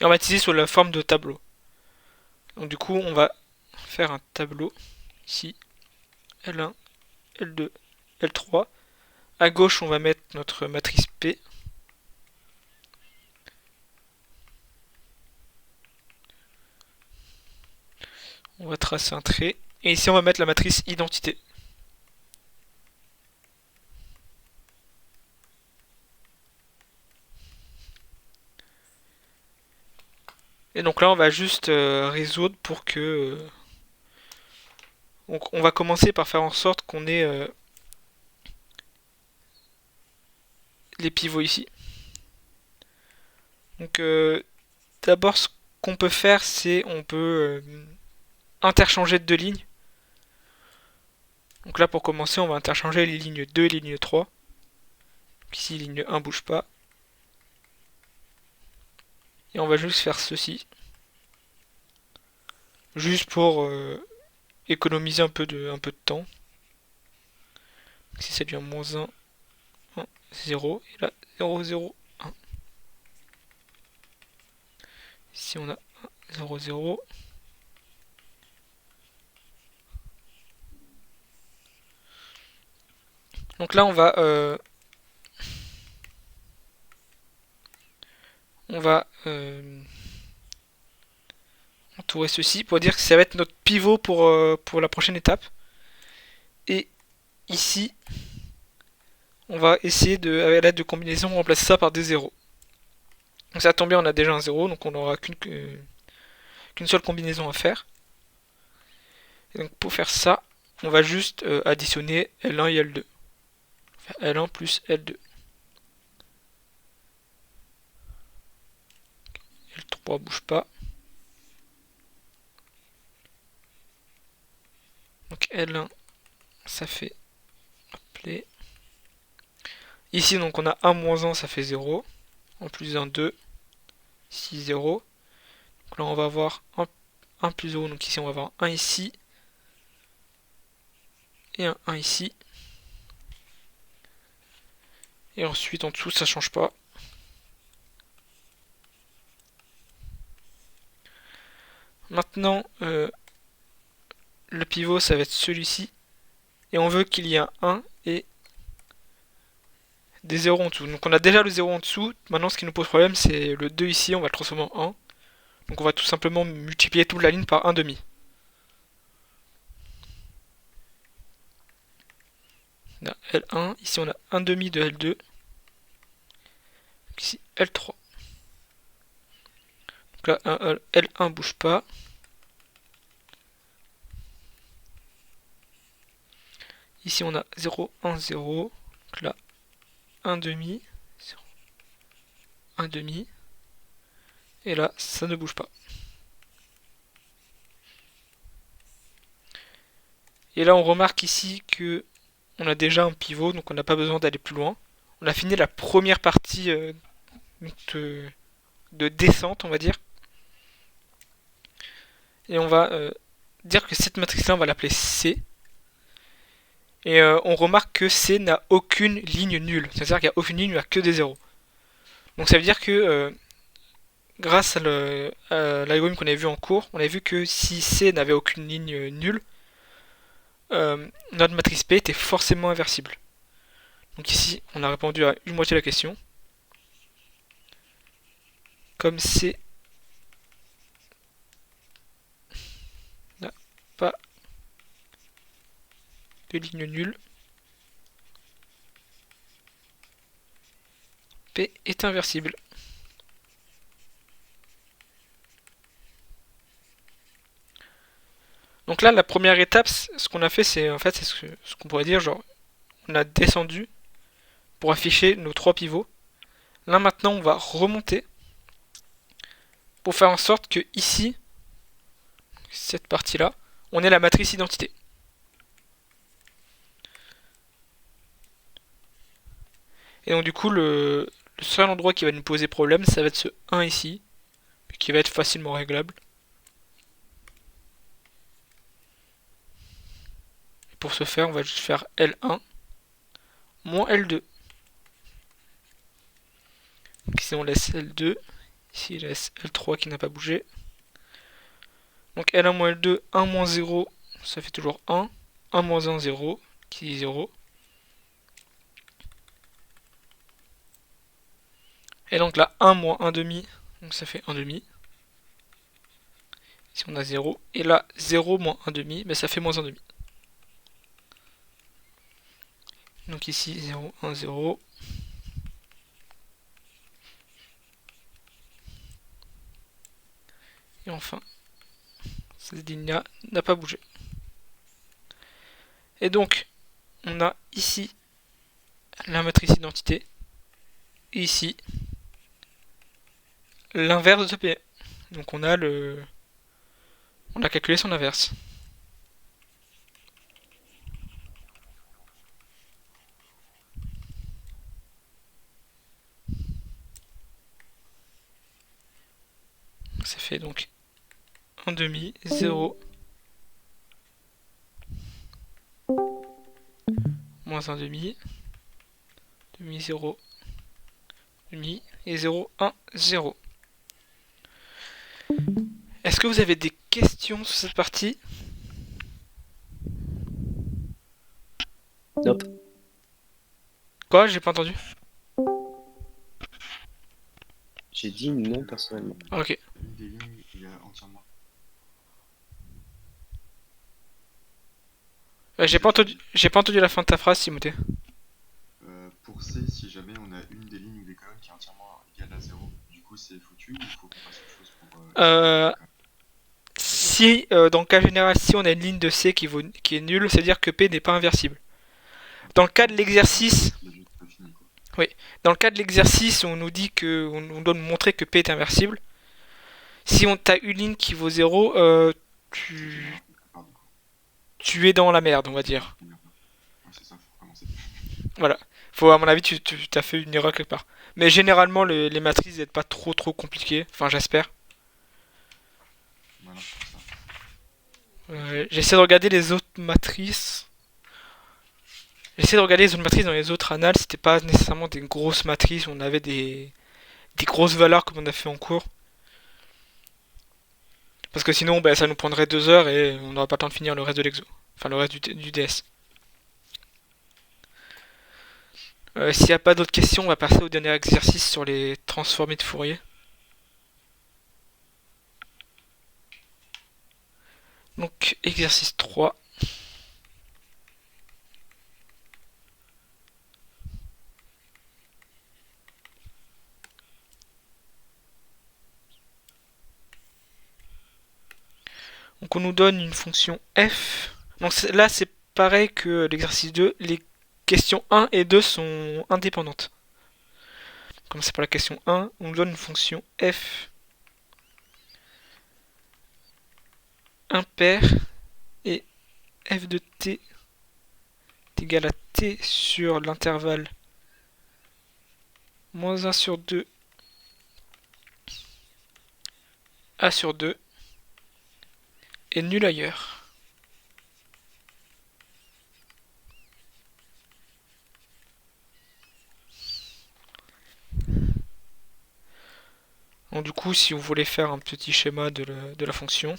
Et on va utiliser sous la forme de tableau. Donc du coup, on va faire un tableau ici, L1, L2, L3. À gauche, on va mettre notre matrice P. On va tracer un trait. Et ici, on va mettre la matrice identité. Et donc là, on va juste résoudre pour que... donc on va commencer par faire en sorte qu'on ait les pivots ici. Donc d'abord, ce qu'on peut faire, c'est on peut interchanger deux lignes. Donc là, pour commencer, on va interchanger les lignes 2 et les lignes 3. Donc ici, ligne 1 bouge pas. Et on va juste faire ceci. Juste pour économiser un peu de temps. Donc si ça devient moins 1, 1, 0. Et là, 0, 0, 1. Ici, on a 1, 0, 0. Donc là, on va entourer ceci pour dire que ça va être notre pivot pour la prochaine étape. Et ici, on va essayer à l'aide de combinaison, remplacer ça par des zéros. Donc ça tombe bien, on a déjà un 0, donc on n'aura qu'une seule combinaison à faire. Et donc pour faire ça, on va juste additionner L1 et L2. L1 plus L2. L3 bouge pas. Donc L1, ça fait appeler. Ici, donc on a 1 moins 1, ça fait 0. En plus 1, 2. Ici, 0. Donc là, on va avoir 1 plus 0. Donc ici, on va avoir 1 ici. Et un 1 ici. Et ensuite, en dessous, ça change pas. Maintenant, le pivot, ça va être celui-ci. Et on veut qu'il y ait un 1 et des 0 en dessous. Donc on a déjà le 0 en dessous. Maintenant, ce qui nous pose problème, c'est le 2 ici. On va le transformer en 1. Donc on va tout simplement multiplier toute la ligne par 1 demi. On a L1. Ici, on a 1 demi de L2. Donc ici L3. Donc là L1 bouge pas. Ici on a 0, 1, 0. Donc là 1 demi, 0, 1 demi. Et là ça ne bouge pas. Et là on remarque ici que on a déjà un pivot, donc on n'a pas besoin d'aller plus loin. On a fini la première partie de descente, on va dire. Et on va dire que cette matrice-là, on va l'appeler C. Et on remarque que C n'a aucune ligne nulle. C'est-à-dire qu'il n'y a aucune ligne, il n'y a que des zéros. Donc ça veut dire que grâce à l'algorithme qu'on avait vu en cours, on a vu que si C n'avait aucune ligne nulle, notre matrice P était forcément inversible. Donc ici, on a répondu à une moitié de la question. Comme C n'a pas de ligne nulle, P est inversible. Donc là, la première étape, ce qu'on a fait, c'est en fait, c'est ce qu'on pourrait dire, genre, on a descendu pour afficher nos trois pivots. Là maintenant, on va remonter pour faire en sorte que ici, cette partie-là, on ait la matrice identité. Et donc du coup, le seul endroit qui va nous poser problème, ça va être ce 1 ici, qui va être facilement réglable. Et pour ce faire, on va juste faire L1 moins L2. Donc ici on laisse L2, ici il laisse L3 qui n'a pas bougé. Donc L1 moins L2, 1 moins 0, ça fait toujours 1. 1 moins 1, 0, qui est 0. Et donc là, 1 moins 1 demi, donc ça fait 1 demi. Ici on a 0. Et là, 0 moins 1 demi, ben ça fait moins 1 demi. Donc ici, 0, 1, 0. Et enfin, cette ligne-là n'a pas bougé. Et donc, on a ici la matrice identité. Et ici, l'inverse de ce P. Donc on a calculé son inverse. Ça fait donc 1 demi, 0, moins 1 demi, demi 0, demi, et 0, 1, 0. Est-ce que vous avez des questions sur cette partie? Nope. Quoi? J'ai pas entendu. J'ai dit non personnellement. Ah, ok. Une des lignes, il y a entièrement. J'ai pas entendu la fin de ta phrase, Timothée. Pour C, si jamais on a une des lignes ou des colonnes qui est entièrement égale à 0, du coup c'est foutu ou il faut qu'on fasse autre chose pour. Si, dans le cas général, si on a une ligne de C qui est nulle, c'est-à-dire que P n'est pas inversible. Dans le cas de l'exercice, dans le cas de l'exercice, on nous dit que on doit nous montrer que P est inversible. Si on t'a une ligne qui vaut 0, tu es dans la merde, on va dire. Ouais, c'est ça, faut commencer. Voilà. Faut, à mon avis, tu as fait une erreur quelque part. Mais généralement, les matrices n'êtes pas trop compliquées. Enfin, j'espère. Voilà, c'est ça. J'essaie de regarder les autres matrices. J'essaie de regarder les autres matrices dans les autres annales. C'était pas nécessairement des grosses matrices où on avait des grosses valeurs comme on a fait en cours. Parce que sinon, ben, ça nous prendrait 2 heures et on n'aura pas le temps de finir le reste de l'exo. Enfin, le reste du DS. S'il n'y a pas d'autres questions, on va passer au dernier exercice sur les transformés de Fourier. Donc, exercice 3. Donc on nous donne une fonction f. Donc là c'est pareil que l'exercice 2, les questions 1 et 2 sont indépendantes. Comme c'est pour la question 1, on nous donne une fonction f impair et f de t est égal à t sur l'intervalle moins 1 sur 2 a sur 2 est nul ailleurs. Donc du coup, si on voulait faire un petit schéma de la fonction,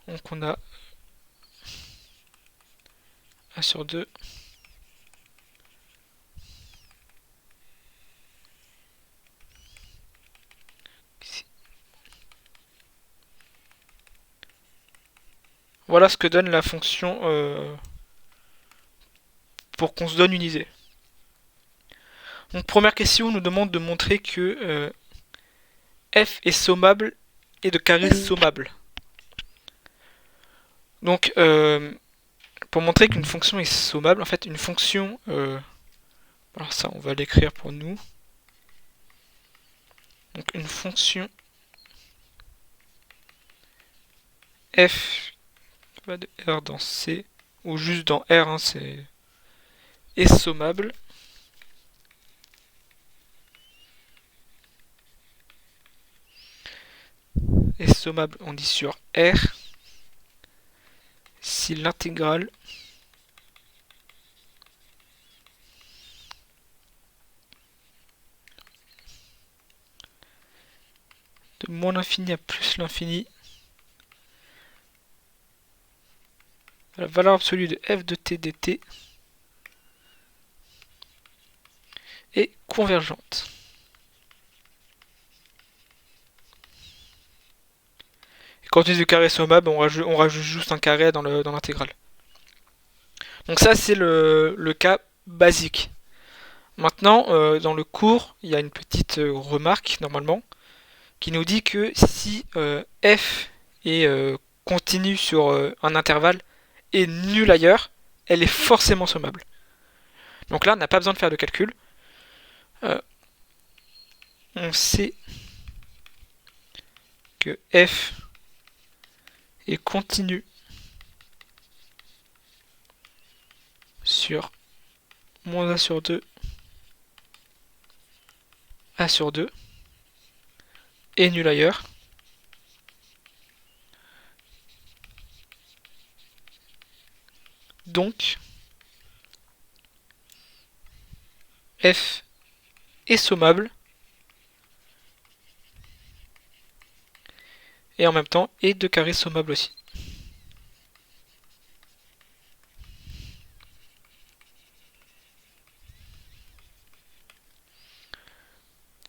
donc on a a sur 2 ici. Voilà ce que donne la fonction pour qu'on se donne une idée. Donc première question, on nous demande de montrer que f est sommable et de carré sommable. Donc pour montrer qu'une fonction est sommable, en fait une fonction, alors ça on va l'écrire pour nous. Donc une fonction f va de R dans C, ou juste dans R, hein, est sommable. Est sommable, on dit sur R, si l'intégrale de moins l'infini à plus l'infini, la valeur absolue de f de t dt est convergente. Et quand on dit du carré sommable, on rajoute juste un carré dans l'intégrale. Donc ça c'est le cas basique. Maintenant, dans le cours, il y a une petite remarque normalement qui nous dit que si f est continue sur un intervalle et nulle ailleurs, elle est forcément sommable. Donc là, on n'a pas besoin de faire de calcul. On sait que f est continue sur moins 1 sur 2 a sur 2 et nul ailleurs. Donc f est sommable et en même temps est de carré sommable aussi.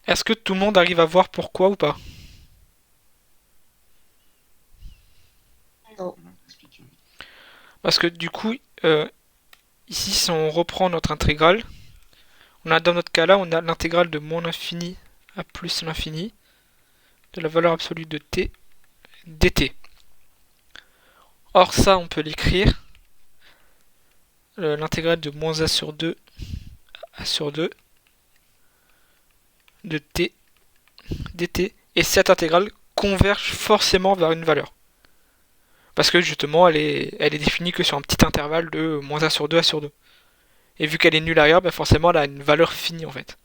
Est-ce que tout le monde arrive à voir pourquoi ou pas? Non. Parce que du coup, ici si on reprend notre intégrale, on a dans notre cas là, on a l'intégrale de moins l'infini à plus l'infini de la valeur absolue de t dt. Or ça, on peut l'écrire, l'intégrale de moins a sur 2 a sur 2 de t dt, et cette intégrale converge forcément vers une valeur. Parce que justement, elle est définie que sur un petit intervalle de moins a sur 2 a sur 2. Et vu qu'elle est nulle ailleurs, bah forcément elle a une valeur finie en fait.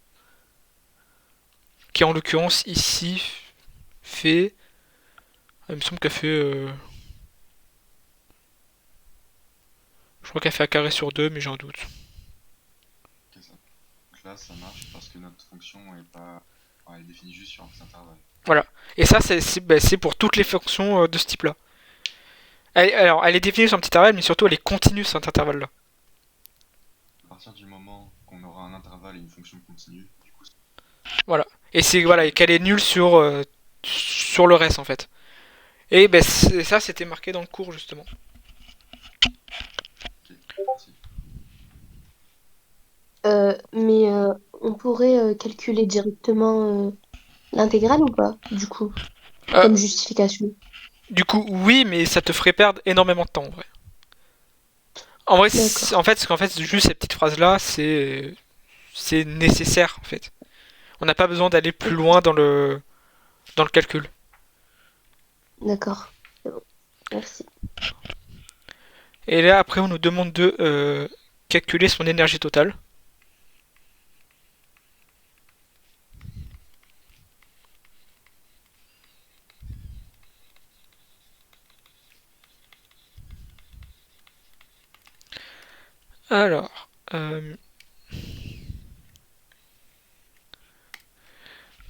Qui en l'occurrence ici fait... Il me semble qu'elle fait... Je crois qu'elle fait un carré sur 2, mais j'en doute. Okay, ça. Donc là, ça marche parce que notre fonction est pas... Enfin, elle est définie juste sur un petit intervalle. Voilà. Et ça, c'est pour toutes les fonctions de ce type-là. Alors, elle est définie sur un petit intervalle, mais surtout elle est continue sur cet intervalle-là. À partir du moment qu'on aura un intervalle et une fonction continue, du coup... Voilà. Et c'est voilà, et qu'elle est nulle sur le reste en fait. Et ben ça, c'était marqué dans le cours justement. Ok, merci. Mais on pourrait calculer directement l'intégrale ou pas, du coup, Euh, comme justification. du coup, oui, mais ça te ferait perdre énormément de temps en vrai. En vrai, D'accord. en fait, juste ces petites phrases-là, c'est nécessaire en fait. On n'a pas besoin d'aller plus loin dans le calcul. D'accord. C'est bon. Merci. Et là, après, on nous demande de calculer son énergie totale. Alors,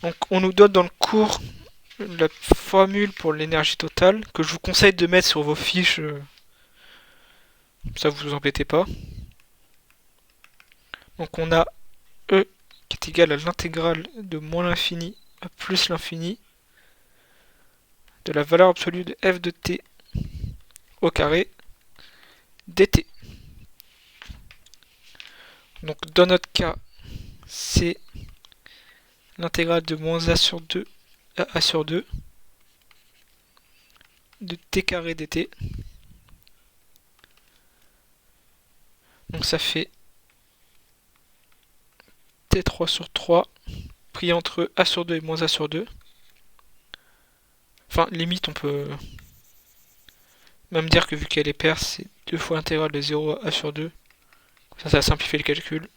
donc on nous donne dans le cours la formule pour l'énergie totale que je vous conseille de mettre sur vos fiches. Ça vous embêtez pas. Donc on a E qui est égal à l'intégrale de moins l'infini à plus l'infini de la valeur absolue de f de t au carré dt. Donc dans notre cas, c'est l'intégrale de moins a sur 2 à a sur 2 de t carré dt. Donc ça fait t3 sur 3 pris entre a sur 2 et moins a sur 2. Enfin, limite, on peut même dire que vu qu'elle est paire, c'est 2 fois l'intégrale de 0 à a sur 2. Ça va simplifier le calcul.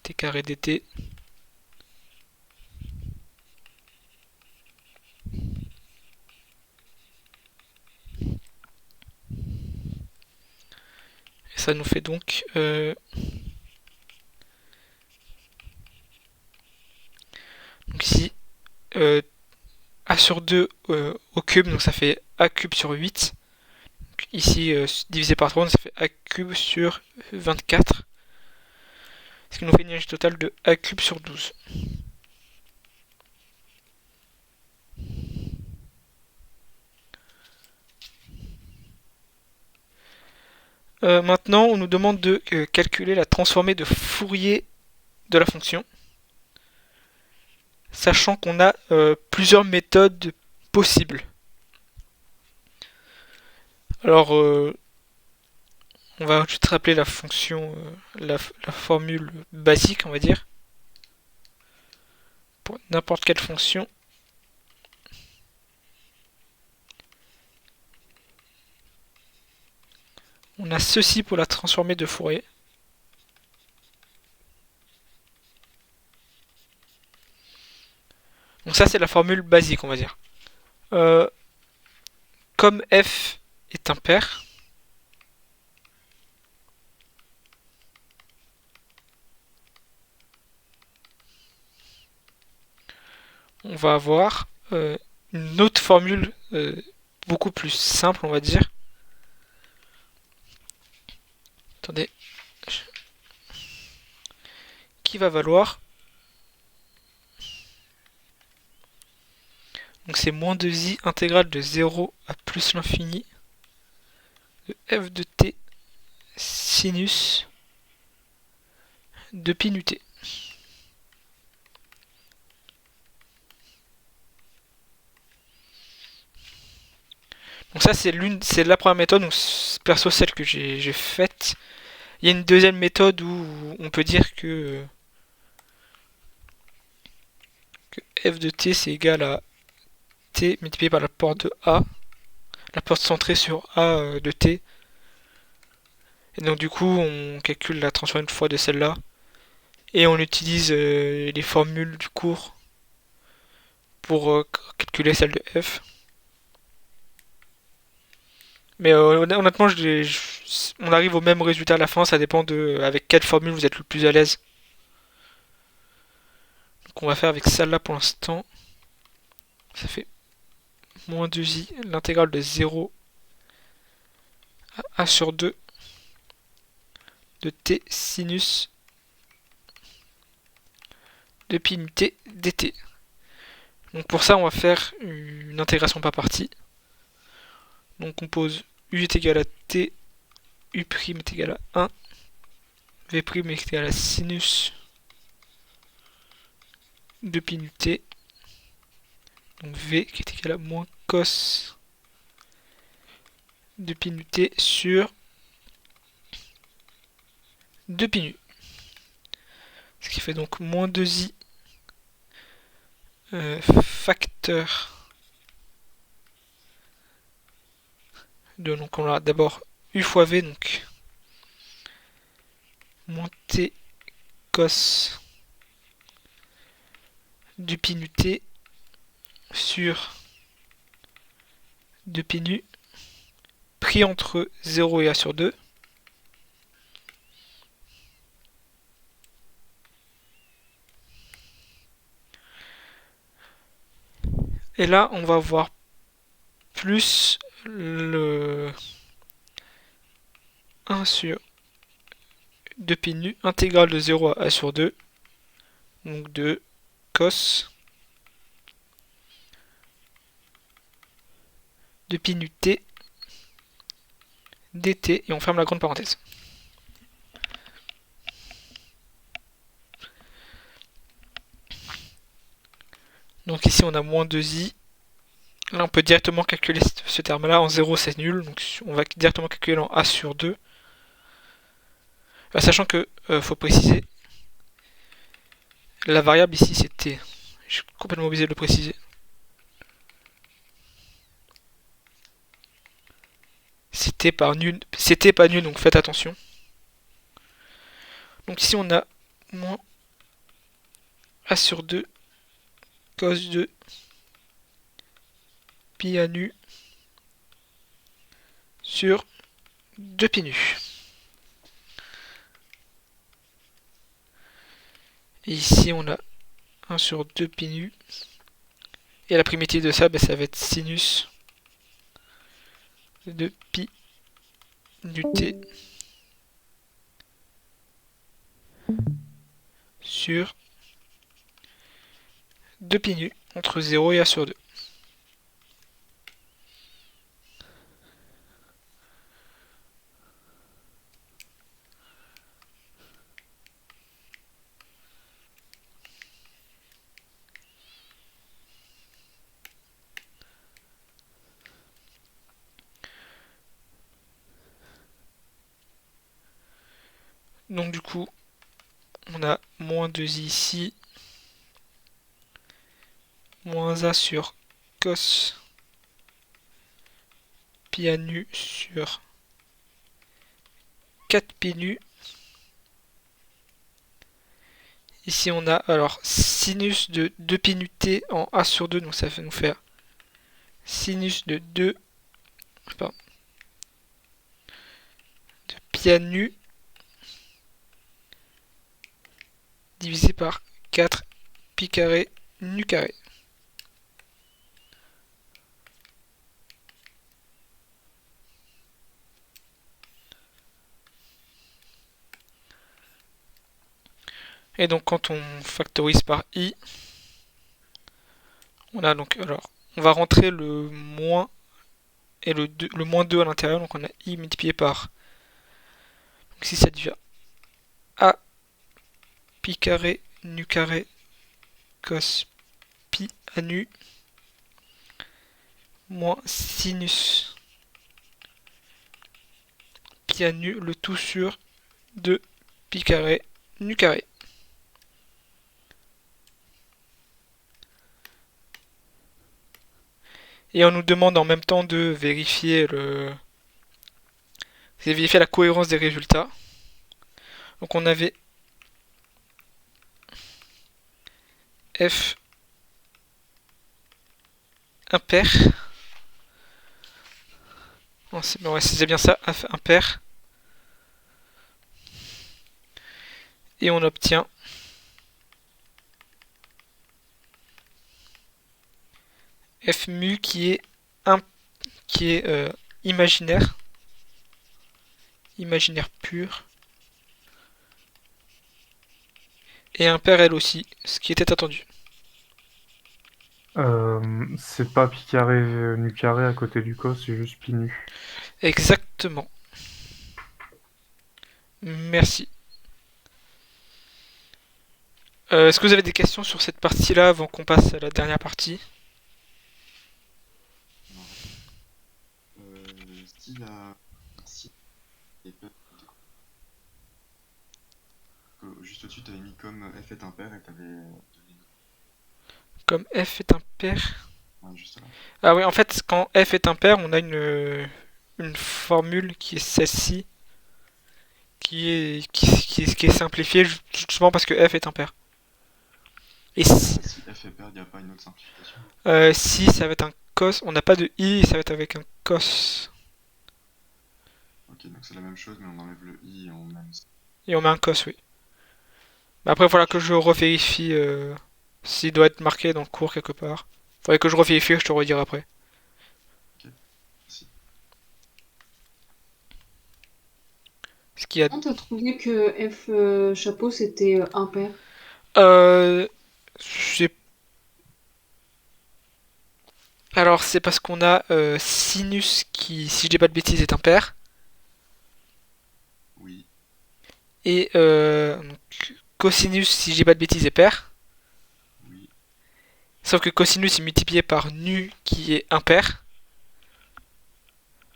T carré dt. Et ça nous fait donc donc ici a sur 2 au cube, donc ça fait a cube sur 8. Donc ici, divisé par 3, donc ça fait a cube sur 24. Ce qui nous fait une énergie totale de a cube sur 12. Maintenant, on nous demande de calculer la transformée de Fourier de la fonction, sachant qu'on a plusieurs méthodes possibles. Alors, on va juste rappeler la fonction, la formule basique, on va dire, pour n'importe quelle fonction. On a ceci pour la transformée de Fourier. Donc ça, c'est la formule basique, on va dire. Comme f est impair, on va avoir une autre formule beaucoup plus simple, on va dire. Attendez. Qui va valoir. Donc c'est moins 2i intégrale de 0 à plus l'infini de f de t sinus de pi nu t. Donc ça c'est la première méthode, donc perso celle que j'ai faite. Il y a une deuxième méthode où on peut dire que f de t c'est égal à t multiplié par la porte de a, la porte centrée sur a de t. Et donc du coup on calcule la transformée de fois de celle-là et on utilise les formules du cours pour calculer celle de f. Mais honnêtement, on arrive au même résultat à la fin, ça dépend de avec quelle formule vous êtes le plus à l'aise. Donc on va faire avec celle-là pour l'instant. Ça fait moins 2i, l'intégrale de 0 à a sur 2 de t sinus de pi nu t dt. Donc pour ça, on va faire une intégration par partie. Donc on pose u est égal à t, u' est égal à 1 V' est égal à sinus de pi nu t. Donc V qui est égal à moins cos de pi nu t sur 2 pi nu. Ce qui fait donc moins 2i facteur de, donc on a d'abord u fois v, donc moins t cos du pi nu t sur 2 pi nu pris entre 0 et a sur 2. Et là, on va voir plus le 1 sur 2 pi nu intégrale de 0 à a sur 2. Donc de cos de pi nu t dt, et on ferme la grande parenthèse. Donc ici on a moins 2i. Là on peut directement calculer ce terme-là. En 0 c'est nul, donc on va directement calculer en a sur 2. Sachant que, faut préciser, la variable ici c'est t. Je suis complètement obligé de le préciser. C'est t par nu, c'est t pas nul, donc faites attention. Donc ici on a moins a sur 2 cos de pi a nu sur 2 pi nu. Et ici on a 1 sur 2 pi nu. Et la primitive de ça, ça va être sinus de pi nu t sur 2 pi nu entre 0 et a sur 2. Donc du coup, on a moins 2i ici, moins a sur cos pi a nu sur 4 pi nu. Ici on a alors sinus de 2 pi nu t en a sur 2, donc ça va nous faire sinus de 2 de pi a nu divisé par 4 pi carré nu carré. Et donc quand on factorise par i, on a donc, alors on va rentrer le moins et le moins 2 à l'intérieur, donc on a i multiplié par, donc ici ça devient a pi carré nu carré cos pi a nu moins sinus pi a nu, le tout sur 2 pi carré nu carré. Et on nous demande en même temps de vérifier la cohérence des résultats. Donc on avait f impair. C'est bien ça, f impair. Et on obtient f mu qui est imaginaire pur, et impair elle aussi, ce qui était attendu. C'est pas pi carré nu carré à côté du cos, c'est juste pi nu. Exactement. Merci. Est-ce que vous avez des questions sur cette partie-là avant qu'on passe à la dernière partie? Non. Si la... Si est paire, juste au-dessus, t'avais mis comme f est impair et t'avais donné... Comme f est impair. Ouais, juste là. Ah oui, en fait, quand f est impair, on a une formule qui est celle-ci, qui est simplifiée justement parce que f est impair. Et si, Si f est pair, il n'y a pas une autre simplification. si ça va être un cos, on n'a pas de i, ça va être avec un cos. Ok, donc c'est la même chose, mais on enlève le i et on met... Et on met un cos, oui. Mais après, il faudra que je revérifie s'il doit être marqué dans le cours quelque part. Faudrait que je revérifie, je te redirai après. Si. Ce qu'il y a... Comment t'as trouvé que F chapeau c'était impair? Euh... j'ai- Alors, c'est parce qu'on a sinus qui, si je dis pas de bêtises, est impair. Oui. Et donc, cosinus, si je dis pas de bêtises, est pair. Oui. Sauf que cosinus est multiplié par nu qui est impair.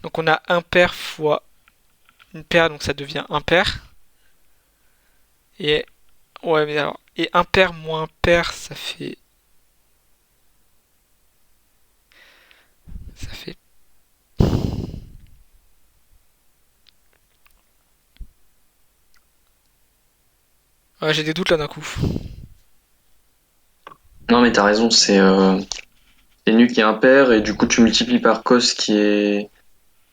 Donc on a impair fois une paire, donc ça devient impair. Et ouais, mais alors, et impair moins pair, ça fait. Ouais, j'ai des doutes là d'un coup. Non, mais t'as raison, c'est nu qui est impair, et du coup, tu multiplies par cos qui est.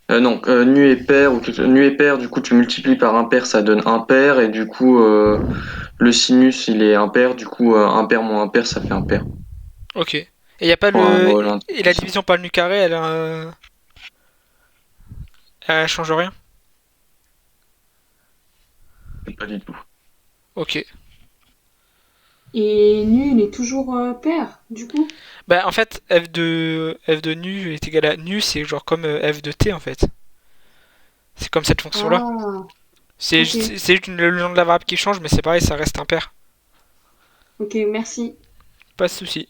Non, nu est pair, nu est pair, du coup, tu multiplies par impair, ça donne impair, et du coup, le sinus, il est impair, du coup, impair moins impair, ça fait impair. Ok. Et y a pas Pour un le. mot, Et la division par le nu carré, elle change rien. Pas du tout. Ok. Et nu il est toujours pair, du coup? Bah en fait, f de nu est égal à nu, c'est genre comme f de t en fait. C'est comme cette fonction-là. Ah, C'est ok, c'est juste le nom de la variable qui change, mais c'est pareil, ça reste impair. ok, merci. Pas de souci.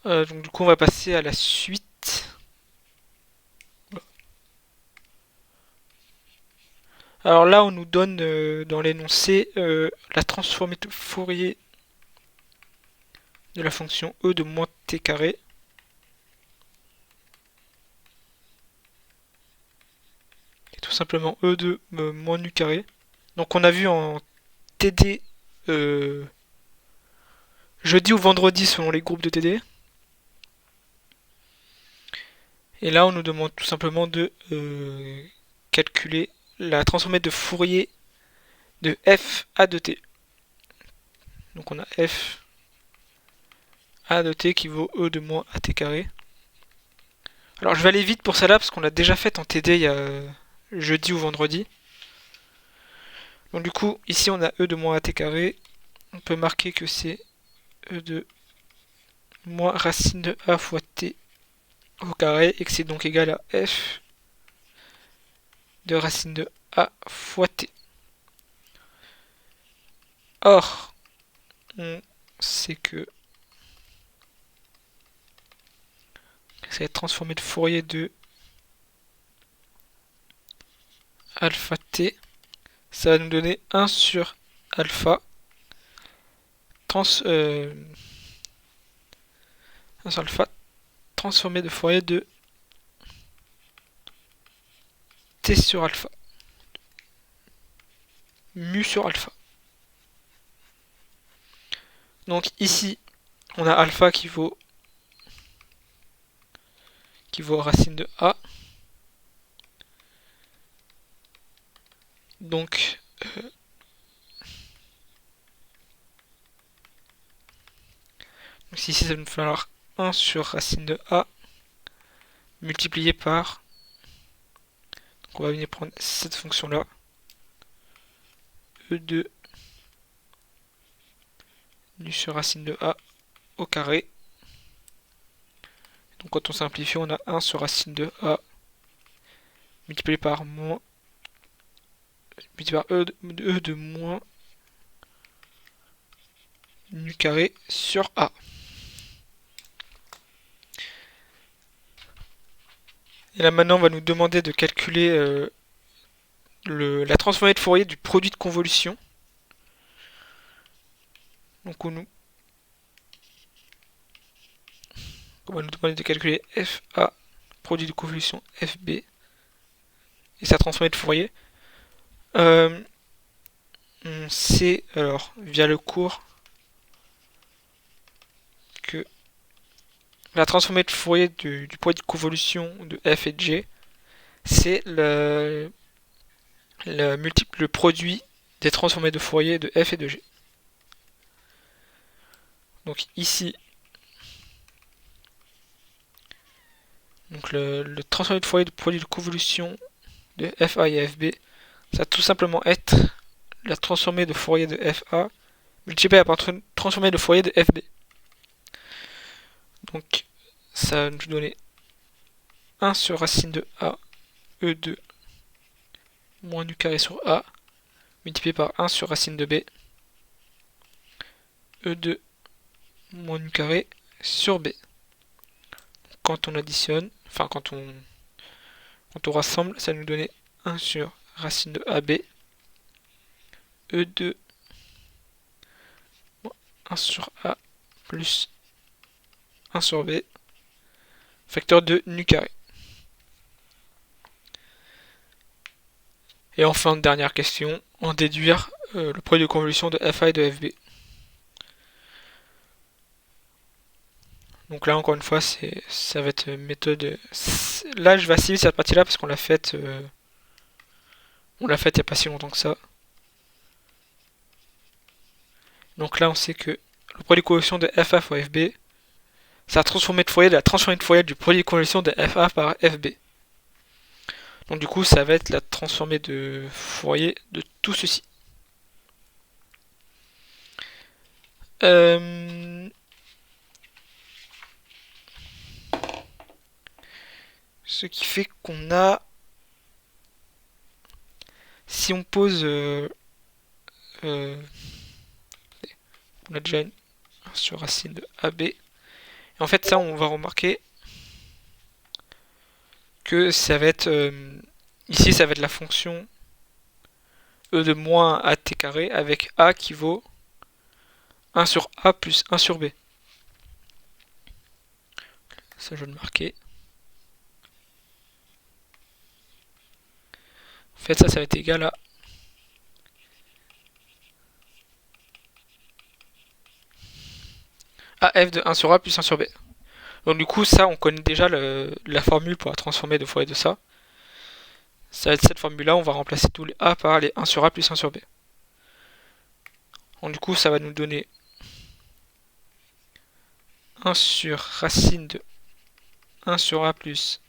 Donc du coup, on va passer à la suite. Alors là, on nous donne dans l'énoncé la transformée de Fourier de la fonction e de moins t carré. Et tout simplement e de moins nu carré. Donc on a vu en TD jeudi ou vendredi selon les groupes de TD. Et là, on nous demande tout simplement de calculer la transformée de Fourier de f a de t. Donc on a f a de t qui vaut e de moins at carré. Alors je vais aller vite pour celle-là parce qu'on l'a déjà faite en TD il y a jeudi ou vendredi. Donc du coup, ici on a e de moins at carré. On peut marquer que c'est e de moins racine de a fois t au carré et que c'est donc égal à f de racine de a fois t. Or, on sait que cette transformée de Fourier de alpha t, ça va nous donner 1 sur alpha 1 sur alpha transformé de Fourier de t sur alpha mu sur alpha. Donc ici, on a alpha qui vaut racine de a. Donc ici, ça va nous falloir 1 sur racine de a multiplié par. Donc on va venir prendre cette fonction-là. E de nu sur racine de a au carré. Donc quand on simplifie, on a 1 sur racine de a multiplié par moins multiplié par E de moins nu carré sur A. Et là maintenant on va nous demander de calculer la transformée de Fourier du produit de convolution. Donc on va nous demander de calculer FA, produit de convolution FB, et sa transformée de Fourier. On sait alors via le cours que la transformée de Fourier du produit de convolution de f et de g, c'est le produit des transformées de Fourier de f et de g. Donc ici, donc le transformé de Fourier du produit de convolution de FA et FB, ça va tout simplement être la transformée de Fourier de FA multipliée par la transformée de Fourier de FB. Donc ça va nous donner 1 sur racine de A, E2, moins nu carré sur A, multiplié par 1 sur racine de B, E2, moins nu carré sur B. Quand on additionne, enfin quand on rassemble, ça va nous donner 1 sur racine de AB, E2, 1 sur A, plus 1 sur B, facteur de nu carré. Et enfin, dernière question, en déduire le produit de convolution de FA et de FB. Donc là, encore une fois, ça va être méthode... Là, je vais assez vite cette partie-là parce qu'on l'a faite il n'y a pas si longtemps que ça. Donc là, on sait que le produit de convolution de FA fois FB, c'est la transformée de Fourier de la transformée de Fourier du produit de convolution de FA par FB. Donc du coup, ça va être la transformée de Fourier de tout ceci. Ce qui fait qu'on a... Si on pose... on a déjà une sur racine de AB. Et en fait, ça, on va remarquer que ça va être... ici, ça va être la fonction E de moins AT carré avec A qui vaut 1 sur A plus 1 sur B. Ça, je vais le marquer. En fait, ça va être égal à AF de 1 sur A plus 1 sur B. Donc du coup, ça, on connaît déjà la formule pour la transformer de Fourier de ça. Ça va être cette formule-là, on va remplacer tous les A par les 1 sur A plus 1 sur B. Donc du coup, ça va nous donner 1 sur racine de 1 sur A plus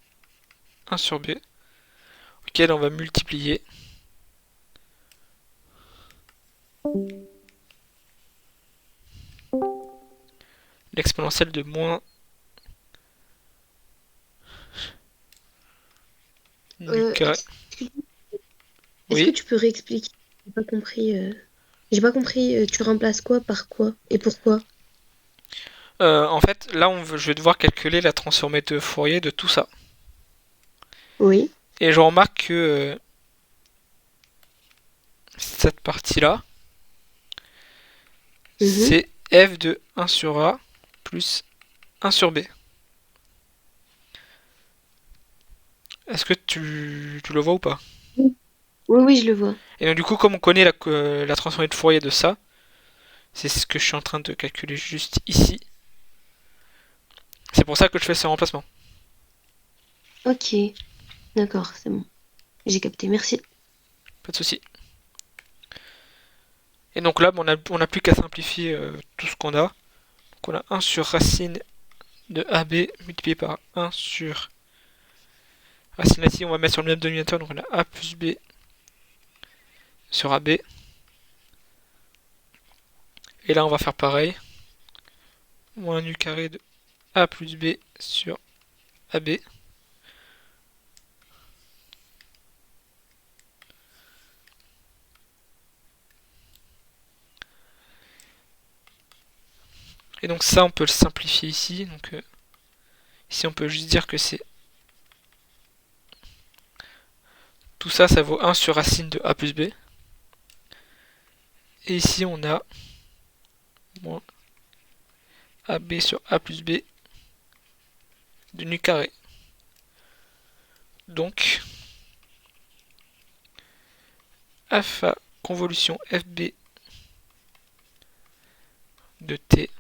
1 sur B, auquel on va multiplier l'exponentielle de moins nu carré. Est-ce que tu peux réexpliquer? J'ai pas compris. J'ai pas compris. Tu remplaces quoi par quoi et pourquoi? En fait, là, je vais devoir calculer la transformée de Fourier de tout ça. Oui. Et je remarque que cette partie-là, c'est f de 1 sur A plus 1 sur B. Est-ce que tu le vois ou pas? Oui, oui, je le vois. Et donc du coup, comme on connaît la transformée de Fourier de ça, c'est ce que je suis en train de calculer juste ici. C'est pour ça que je fais ce remplacement. Ok, d'accord, c'est bon. J'ai capté, merci. Pas de souci. Et donc là, on a plus qu'à simplifier tout ce qu'on a. Donc on a 1 sur racine de AB multiplié par 1 sur racine ici, on va mettre sur le même dénominateur, donc on a A plus B sur AB. Et là, on va faire pareil. Moins nu carré de A plus B sur AB. Et donc ça, on peut le simplifier ici. Donc ici, on peut juste dire que c'est... Tout ça, ça vaut 1 sur racine de a plus b. Et ici, on a moins ab sur a plus b de nu carré. Donc, FA convolution FB de t,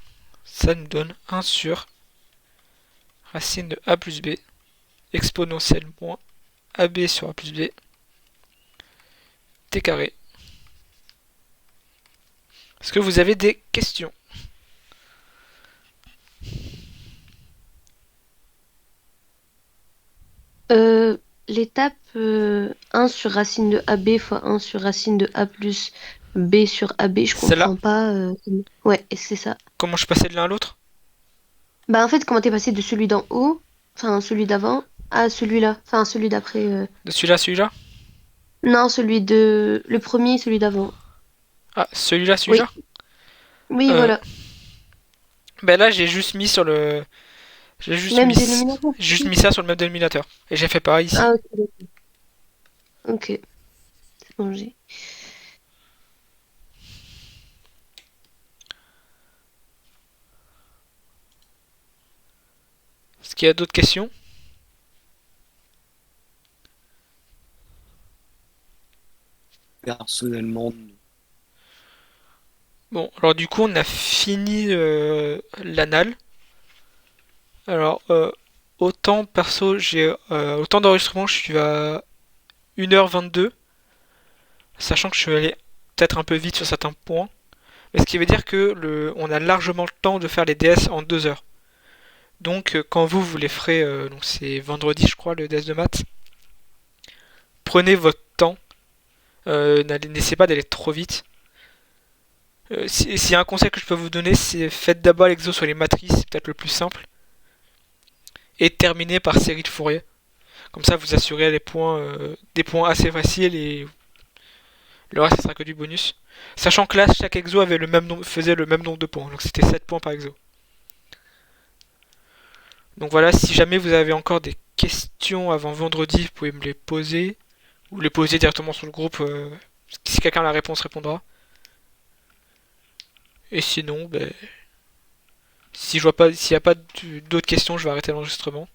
ça nous donne 1 sur racine de a plus b exponentielle moins ab sur a plus b t carré. Est-ce que vous avez des questions? L'étape 1 sur racine de AB fois 1 sur racine de A plus B sur AB, je Celle-là comprends pas. Ouais, c'est ça. Comment je passais de l'un à l'autre? Bah en fait, comment t'es passé de celui d'en haut, enfin celui d'avant, à celui-là, enfin celui d'après. De celui-là à celui-là? Non, celui de... Le premier, celui d'avant. Ah, celui-là, celui-là? Oui, Euh, voilà. Ben là, j'ai juste mis sur le... J'ai Même dénominateur. juste mis ça sur le même dénominateur. Et j'ai fait pareil ici. Ah, ok. Ok. C'est bon, j'ai. Est-ce qu'il y a d'autres questions? Personnellement, non. Bon, alors du coup, on a fini l'anal. Alors, autant perso, j'ai autant d'enregistrement, je suis à 1h22, sachant que je suis allé peut-être un peu vite sur certains points. Mais ce qui veut dire que on a largement le temps de faire les DS en 2 heures. Donc, quand vous les ferez, donc c'est vendredi, je crois, le DS de maths, prenez votre temps. N'essayez pas d'aller trop vite. S'il y a un conseil que je peux vous donner, c'est faites d'abord l'exo sur les matrices, c'est peut-être le plus simple. Et terminez par série de Fourier. Comme ça, vous assurez des points assez faciles et le reste, ce sera que du bonus. Sachant que là, chaque exo avait faisait le même nombre de points. Donc c'était 7 points par exo. Donc voilà, si jamais vous avez encore des questions avant vendredi, vous pouvez me les poser. Ou les poser directement sur le groupe. Si quelqu'un a la réponse, répondra. Et sinon, ben, si je vois pas, s'il n'y a pas d'autres questions, je vais arrêter l'enregistrement.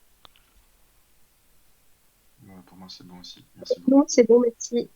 Pour moi, c'est bon aussi. Merci beaucoup. Non, c'est bon, merci.